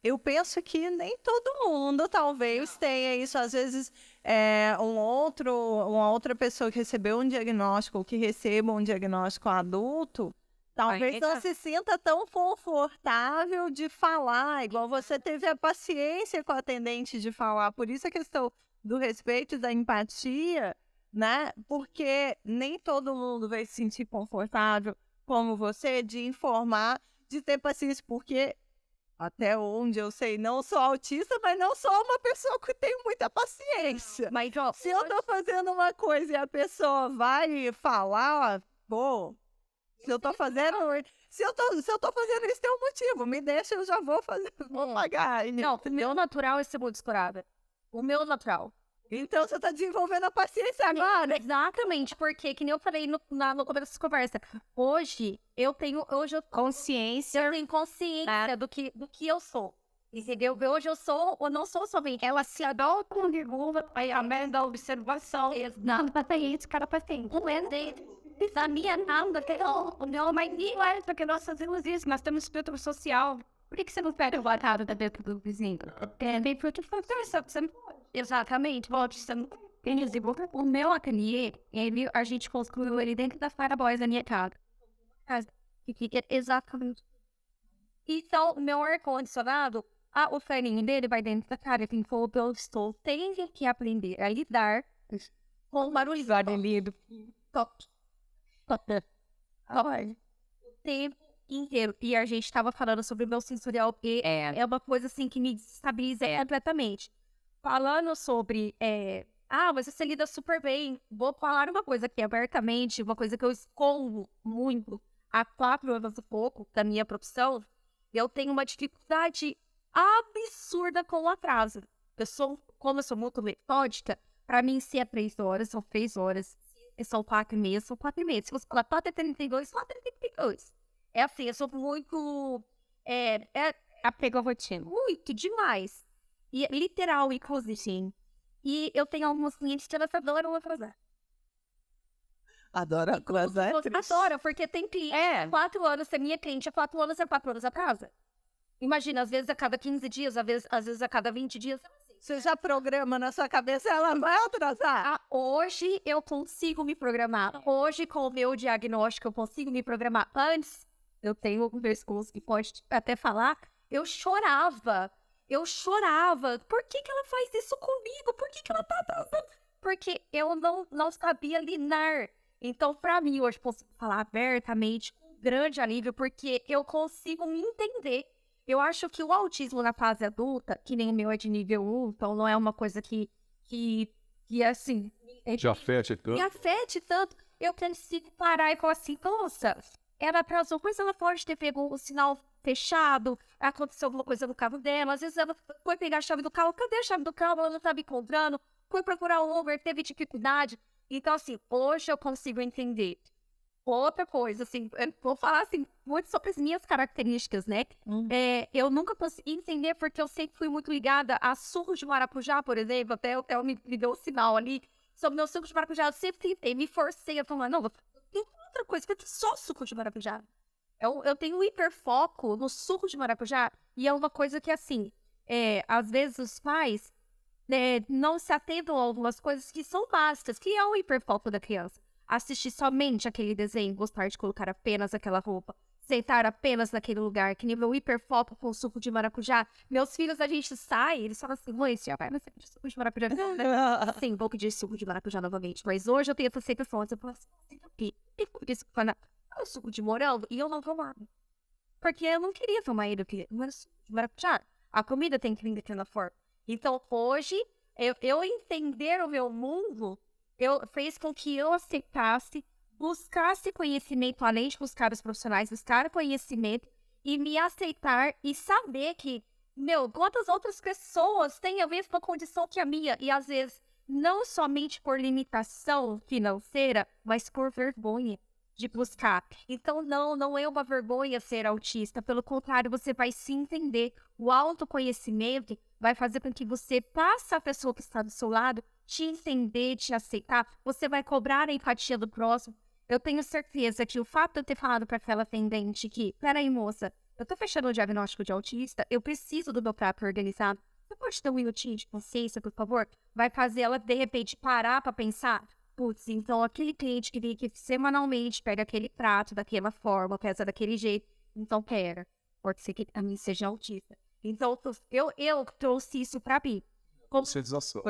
Speaker 3: eu penso que nem todo mundo talvez tenha isso. Às vezes, uma outra pessoa que recebeu um diagnóstico ou que receba um diagnóstico adulto, talvez não se sinta tão confortável de falar, igual você teve a paciência com a atendente de falar. Por isso a questão do respeito e da empatia, né? Porque nem todo mundo vai se sentir confortável como você de informar, de ter paciência, porque até onde eu sei, não sou autista, mas não sou uma pessoa que tem muita paciência.
Speaker 4: Mas, ó,
Speaker 3: Se eu tô fazendo uma coisa e a pessoa vai falar, ó, pô, se eu tô fazendo isso, tem um motivo. Me deixa, eu já vou fazer, vou pagar.
Speaker 4: não, o meu natural é ser muito descurada. O meu natural.
Speaker 3: Então você tá desenvolvendo a paciência agora.
Speaker 4: Exatamente, porque, que nem eu falei no começo dessa conversa, hoje eu tenho consciência do que eu sou. Entendeu? Hoje eu não sou somente. Ela se adora com derruba, aí a merda da observação. Não, paciente, cara, paciente. Não é dele. Da minha nada, não, mas não é porque nós fazemos isso, nós temos espírito social. Por que você não pega o batata da dentro do vizinho? Bem porque você não pode. Exatamente, pode ser. O meu ateliê, a gente construiu ele dentro da Fireboys da minha casa. Que fica exatamente. Então, o meu ar-condicionado, o ferrinho dele vai dentro da cara. Quem for, eu estou tendo que aprender a lidar com o barulho.
Speaker 2: Barulho.
Speaker 4: Toque. O tempo inteiro. E a gente tava falando sobre o meu sensorial, e é uma coisa assim que me desestabiliza completamente. Falando sobre, mas você lida super bem. Vou falar uma coisa aqui abertamente, uma coisa que eu escondo muito há 4 anos e pouco da minha profissão. Eu tenho uma dificuldade absurda com o atraso. Como eu sou muito metódica, pra mim, se é 3 horas, são 3 horas. Se são 4h30, são 4h30. Se você falar 4h32, 4h32. É assim, eu sou muito...
Speaker 2: Apego à rotina.
Speaker 4: Muito, demais. E literal, inclusive. E eu tenho alguns clientes que elas adoram atrasar.
Speaker 3: Adoro atrasar.
Speaker 4: Adora, porque tem cliente 4 anos, se é minha cliente há 4 anos, é 4 anos atrasa. Imagina, às vezes a cada 15 dias, às vezes a cada 20 dias.
Speaker 3: Você já programa na sua cabeça, ela vai atrasar?
Speaker 4: Hoje eu consigo me programar. Hoje, com o meu diagnóstico, eu consigo me programar. Antes, eu tenho um pescoço que pode até falar, eu chorava. Por que ela faz isso comigo? Por que ela tá atrasando? Porque eu não sabia lidar. Então, pra mim, hoje, posso falar abertamente, um grande alívio, porque eu consigo me entender. Eu acho que o autismo na fase adulta, que nem o meu é de nível 1, então não é uma coisa que assim...
Speaker 1: Te afete tanto.
Speaker 4: Me afete tanto. Eu consigo parar e falar assim, nossa, ela atrasou, mas ela pode ter pego o sinal fechado, aconteceu alguma coisa no carro dela, às vezes ela foi pegar a chave do carro, cadê a chave do carro? Ela não estava encontrando, foi procurar o Uber, teve dificuldade. Então, assim, hoje eu consigo entender. Outra coisa, assim, eu vou falar, assim, muito sobre as minhas características, né? Eu nunca consegui entender porque eu sempre fui muito ligada a suco de maracujá, por exemplo, até o Theo me deu um sinal ali, sobre meu suco de maracujá, eu sempre tentei, me forcei a tomar, não, tem outra coisa, porque só suco de maracujá. Eu tenho um hiperfoco no suco de maracujá, e é uma coisa que, assim, às vezes os pais não se atentam a algumas coisas que são básicas, que é o hiperfoco da criança. Assistir somente aquele desenho, gostar de colocar apenas aquela roupa, sentar apenas naquele lugar, que nível hiperfoco com suco de maracujá. Meus filhos, a gente sai, eles falam assim, mãe, você vai nascer de suco de maracujá? Sim, vou pedir suco de maracujá novamente. Mas hoje eu tenho essa aceitação, eu falo assim, o que é o suco de morango? E eu não tomava. Porque eu não queria tomar ele, não era suco de maracujá. A comida tem que vir daquela forma. Então, hoje, eu entender o meu mundo fez com que eu aceitasse, buscasse conhecimento, além de buscar os profissionais, buscar conhecimento e me aceitar e saber que, quantas outras pessoas têm a mesma condição que a minha e, às vezes, não somente por limitação financeira, mas por vergonha de buscar. Então, não é uma vergonha ser autista, pelo contrário, você vai se entender. O autoconhecimento vai fazer com que você passe a pessoa que está do seu lado te entender, te aceitar, você vai cobrar a empatia do próximo. Eu tenho certeza que o fato de eu ter falado para aquela atendente que, peraí, moça, eu tô fechando o diagnóstico de autista, eu preciso do meu próprio organizado. Você pode ter um minutinho de consciência, por favor? Vai fazer ela, de repente, parar para pensar. Putz, então aquele cliente que vem aqui semanalmente pega aquele prato daquela forma, pesa daquele jeito. Então, pode ser que ele também seja autista. Então, eu trouxe isso para mim.
Speaker 1: Conscientização.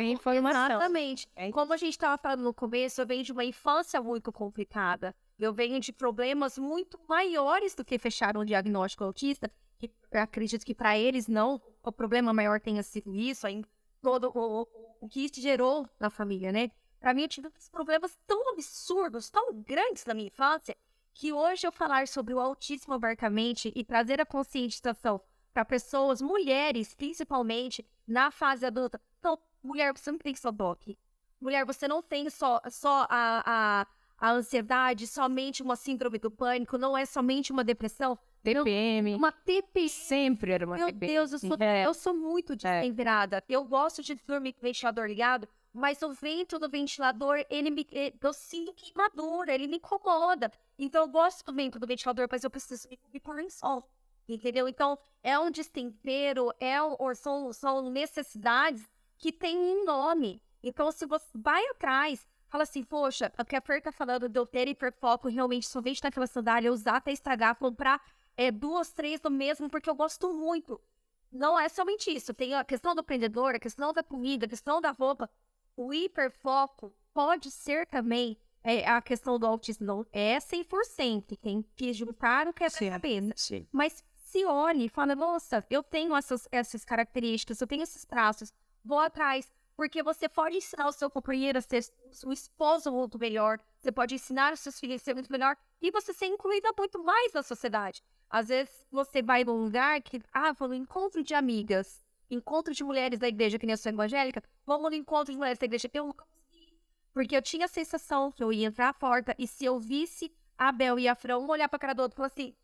Speaker 2: Informação.
Speaker 4: Exatamente. Como a gente estava falando no começo, eu venho de uma infância muito complicada. Eu venho de problemas muito maiores do que fechar um diagnóstico autista, que eu acredito que para eles não, o problema maior tenha sido isso, aí, todo o que isso gerou na família, né? Para mim, eu tive problemas tão absurdos, tão grandes na minha infância, que hoje eu falar sobre o autismo abertamente e trazer a conscientização para pessoas, mulheres, principalmente, na fase adulta. Então, mulher, você não tem só DOC. Mulher, você não tem só a ansiedade, somente uma síndrome do pânico, não é somente uma depressão.
Speaker 2: TPM.
Speaker 4: Uma TPM.
Speaker 2: Sempre era uma
Speaker 4: Meu
Speaker 2: TPM.
Speaker 4: Deus, eu sou muito destemperada. Eu gosto de dormir com o ventilador ligado, mas o vento do ventilador, eu sinto queimadura, ele me incomoda. Então, eu gosto do vento do ventilador, mas eu preciso me pôr em sol. Entendeu? Então, é um destempero, são necessidades que têm um nome. Então, se você vai atrás, fala assim, poxa, o que a Fer tá falando de eu ter hiperfoco, realmente somente naquela sandália, usar até estragar, comprar 2, 3 do mesmo, porque eu gosto muito. Não é somente isso. Tem a questão do empreendedor, a questão da comida, a questão da roupa. O hiperfoco pode ser também a questão do autismo. Não é 100%. Tem que juntar o que é da cabeça. Mas se olhe e fala, nossa, eu tenho essas características, eu tenho esses traços, vou atrás. Porque você pode ensinar o seu companheiro a ser um esposo muito melhor, você pode ensinar os seus filhos a ser muito melhor, e você ser incluída muito mais na sociedade. Às vezes você vai num lugar que, vou no encontro de amigas, encontro de mulheres da igreja, que nem eu sou evangélica, vamos no encontro de mulheres da igreja, eu nunca consegui. Porque eu tinha a sensação que eu ia entrar à porta, e se eu visse a Bel e a Fran, um olhar pra cara do outro e falar assim,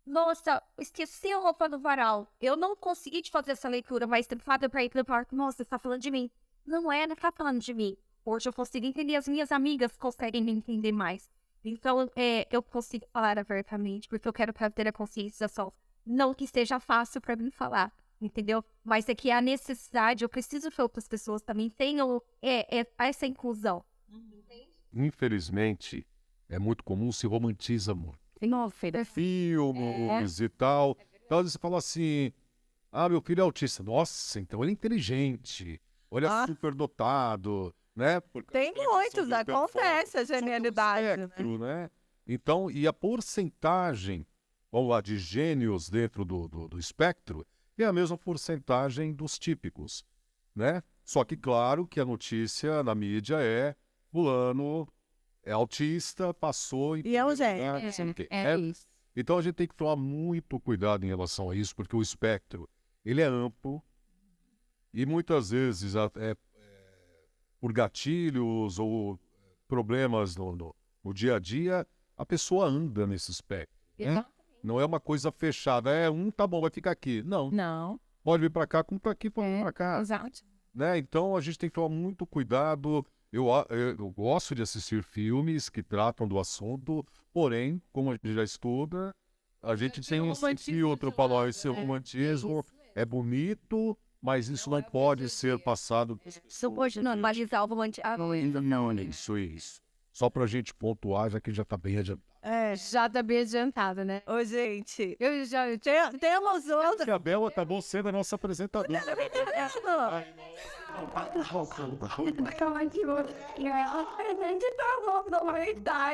Speaker 4: nossa, esqueci a roupa no varal. Eu não consegui te fazer essa leitura, mas de fato, pra ir pro quarto, nossa, você tá falando de mim. Não tá falando de mim. Hoje eu consigo entender, as minhas amigas conseguem me entender mais. Então, eu consigo falar abertamente, porque eu quero ter a conscientização. Não que seja fácil pra mim falar, entendeu? Mas é que a necessidade, eu preciso que outras pessoas também tenham essa inclusão.
Speaker 1: Infelizmente, é muito comum, se romantiza muito. Filmes e tal. Então, às vezes você fala assim, meu filho é autista. Nossa, então ele é inteligente. Olha, superdotado, né? Porque
Speaker 3: Tem muitos, acontece a genialidade,
Speaker 1: né? Então, e a porcentagem, vamos lá, de gênios dentro do espectro é a mesma porcentagem dos típicos, né? Só que, claro, que a notícia na mídia fulano é autista, passou...
Speaker 3: E é um gênio.
Speaker 2: Isso.
Speaker 1: Então, a gente tem que tomar muito cuidado em relação a isso, porque o espectro, ele é amplo e muitas vezes por gatilhos ou problemas no dia a dia, a pessoa anda nesse espectro. Né?
Speaker 2: Exato.
Speaker 1: Não é uma coisa fechada. Tá bom, vai ficar aqui. Não,
Speaker 2: Não.
Speaker 1: pode vir para cá, como para aqui, pode vir para cá.
Speaker 2: Exato.
Speaker 1: Né? Então a gente tem que tomar muito cuidado. Eu gosto de assistir filmes que tratam do assunto, porém, como a gente já estuda, a gente tem um filtro para nós. Esse romantismo é bonito, mas isso não pode ser passado.
Speaker 4: Isso pode normalizar o romantismo.
Speaker 1: Não, isso. Só para a gente pontuar, já que já está bem adiantado.
Speaker 2: Já tá bem adiantado, né?
Speaker 3: Ô, gente,
Speaker 2: Eu já...
Speaker 3: temos outra.
Speaker 1: A Bel acabou sendo a nossa apresentadora.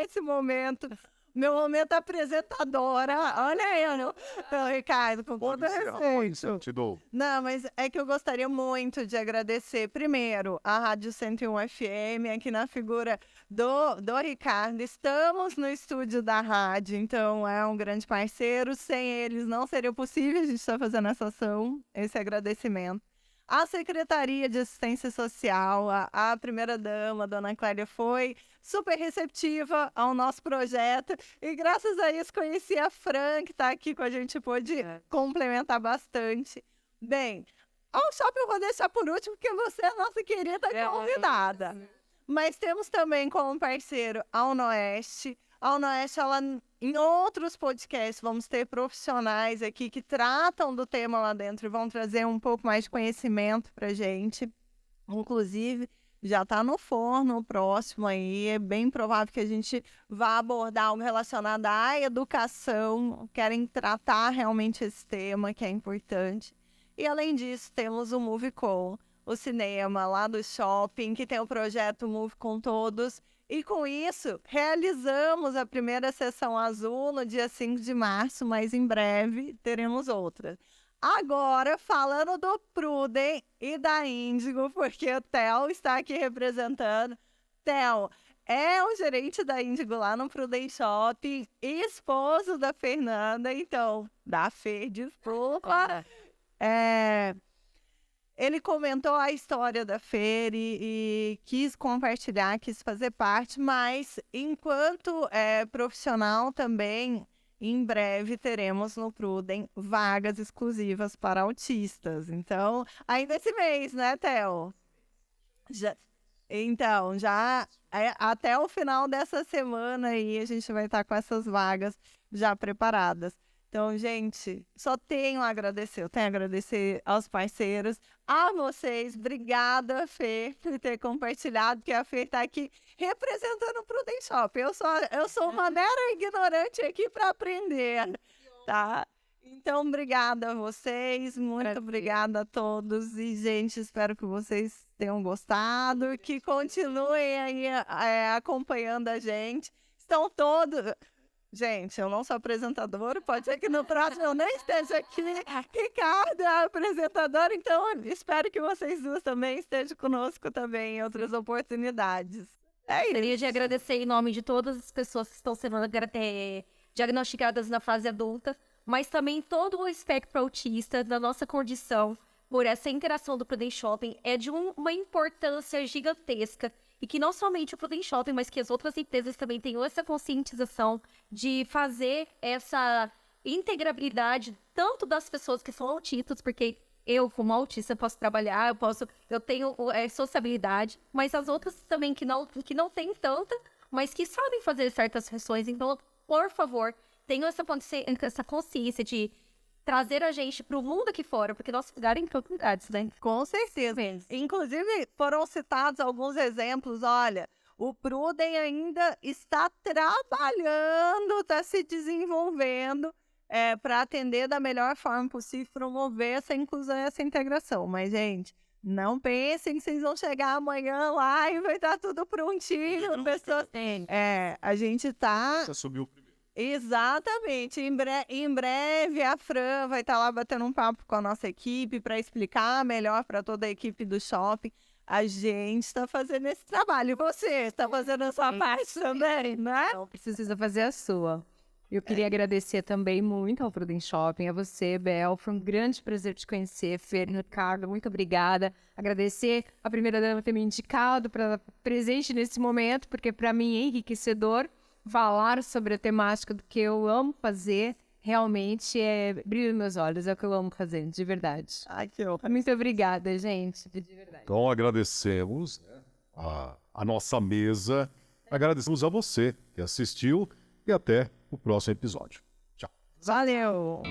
Speaker 3: Esse momento. Meu momento apresentadora. Olha aí, não, Ricardo, com todo respeito.
Speaker 1: Te dou.
Speaker 3: Não, mas é que eu gostaria muito de agradecer, primeiro, a Rádio 101 FM, aqui na figura do Ricardo. Estamos no estúdio da rádio, então é um grande parceiro. Sem eles não seria possível a gente estar fazendo essa ação, esse agradecimento. A Secretaria de Assistência Social, a primeira-dama, Dona Clélia, foi super receptiva ao nosso projeto. E graças a isso conheci a Fran, que está aqui com a gente, pôde complementar bastante. Bem, ao shopping eu vou deixar por último, porque você é a nossa querida convidada. Mas temos também como parceiro a Unoeste. A Unoeste, ela, em outros podcasts, vamos ter profissionais aqui que tratam do tema lá dentro e vão trazer um pouco mais de conhecimento para a gente. Inclusive, já está no forno o próximo aí. É bem provável que a gente vá abordar algo relacionado à educação. Querem tratar realmente esse tema, que é importante. E, além disso, temos o MovieCon, o cinema lá do shopping, que tem o projeto Move com Todos. E com isso, realizamos a primeira sessão azul no dia 5 de março, mas em breve teremos outras. Agora, falando do Pruden e da Índigo, porque o Theo está aqui representando. Theo é o gerente da Índigo lá no Pruden Shopping, esposo da Fernanda, então, da Fê, desculpa. Ele comentou a história da feira e quis compartilhar, quis fazer parte, mas enquanto profissional também, em breve teremos no Pruden vagas exclusivas para autistas. Então, ainda esse mês, né, Theo? Então, já até o final dessa semana aí a gente vai estar com essas vagas já preparadas. Então, gente, só tenho a agradecer. Eu tenho a agradecer aos parceiros, a vocês. Obrigada, Fê, por ter compartilhado, porque a Fê está aqui representando o Pruden Shopping. Eu sou uma mera ignorante aqui para aprender, tá? Então, obrigada a vocês, muito obrigada a todos. E, gente, espero que vocês tenham gostado, que continuem aí acompanhando a gente. Estão todos... Gente, eu não sou apresentadora, pode ser que no próximo eu nem esteja aqui. Ricardo é apresentador, então espero que vocês duas também estejam conosco também em outras oportunidades.
Speaker 4: Gostaria de agradecer em nome de todas as pessoas que estão sendo diagnosticadas na fase adulta, mas também todo o espectro autista da nossa condição, por essa interação do Pruden Shopping, é de uma importância gigantesca. E que não somente o Pruden Shopping, mas que as outras empresas também tenham essa conscientização de fazer essa integrabilidade tanto das pessoas que são autistas, porque eu, como autista, posso trabalhar, eu tenho sociabilidade, mas as outras também que não têm tanta, mas que sabem fazer certas ações. Então, por favor, tenham essa consciência de trazer a gente para o mundo aqui fora, porque nosso lugar é em oportunidades, né?
Speaker 3: Com certeza. Inclusive, foram citados alguns exemplos. Olha, o Pruden ainda está trabalhando, está se desenvolvendo para atender da melhor forma possível, promover essa inclusão e essa integração. Mas, gente, não pensem que vocês vão chegar amanhã lá e vai estar tudo prontinho. A gente está...
Speaker 1: Você subiu primeiro.
Speaker 3: Exatamente. Em breve a Fran vai estar lá batendo um papo com a nossa equipe para explicar melhor para toda a equipe do shopping. A gente está fazendo esse trabalho. E você está fazendo a sua parte também, né?
Speaker 2: Não precisa fazer a sua. Eu queria agradecer também muito ao Pruden Shopping, a você, Bel. Foi um grande prazer te conhecer, Fê, Ricardo. Muito obrigada. Agradecer a primeira-dama ter me indicado para presente nesse momento, porque para mim é enriquecedor falar sobre a temática do que eu amo fazer realmente brilho nos meus olhos, é o que eu amo fazer, de verdade.
Speaker 3: Ai, que honra.
Speaker 2: Muito obrigada, gente, de verdade.
Speaker 1: Então agradecemos a nossa mesa, agradecemos a você que assistiu e até o próximo episódio. Tchau.
Speaker 3: Valeu!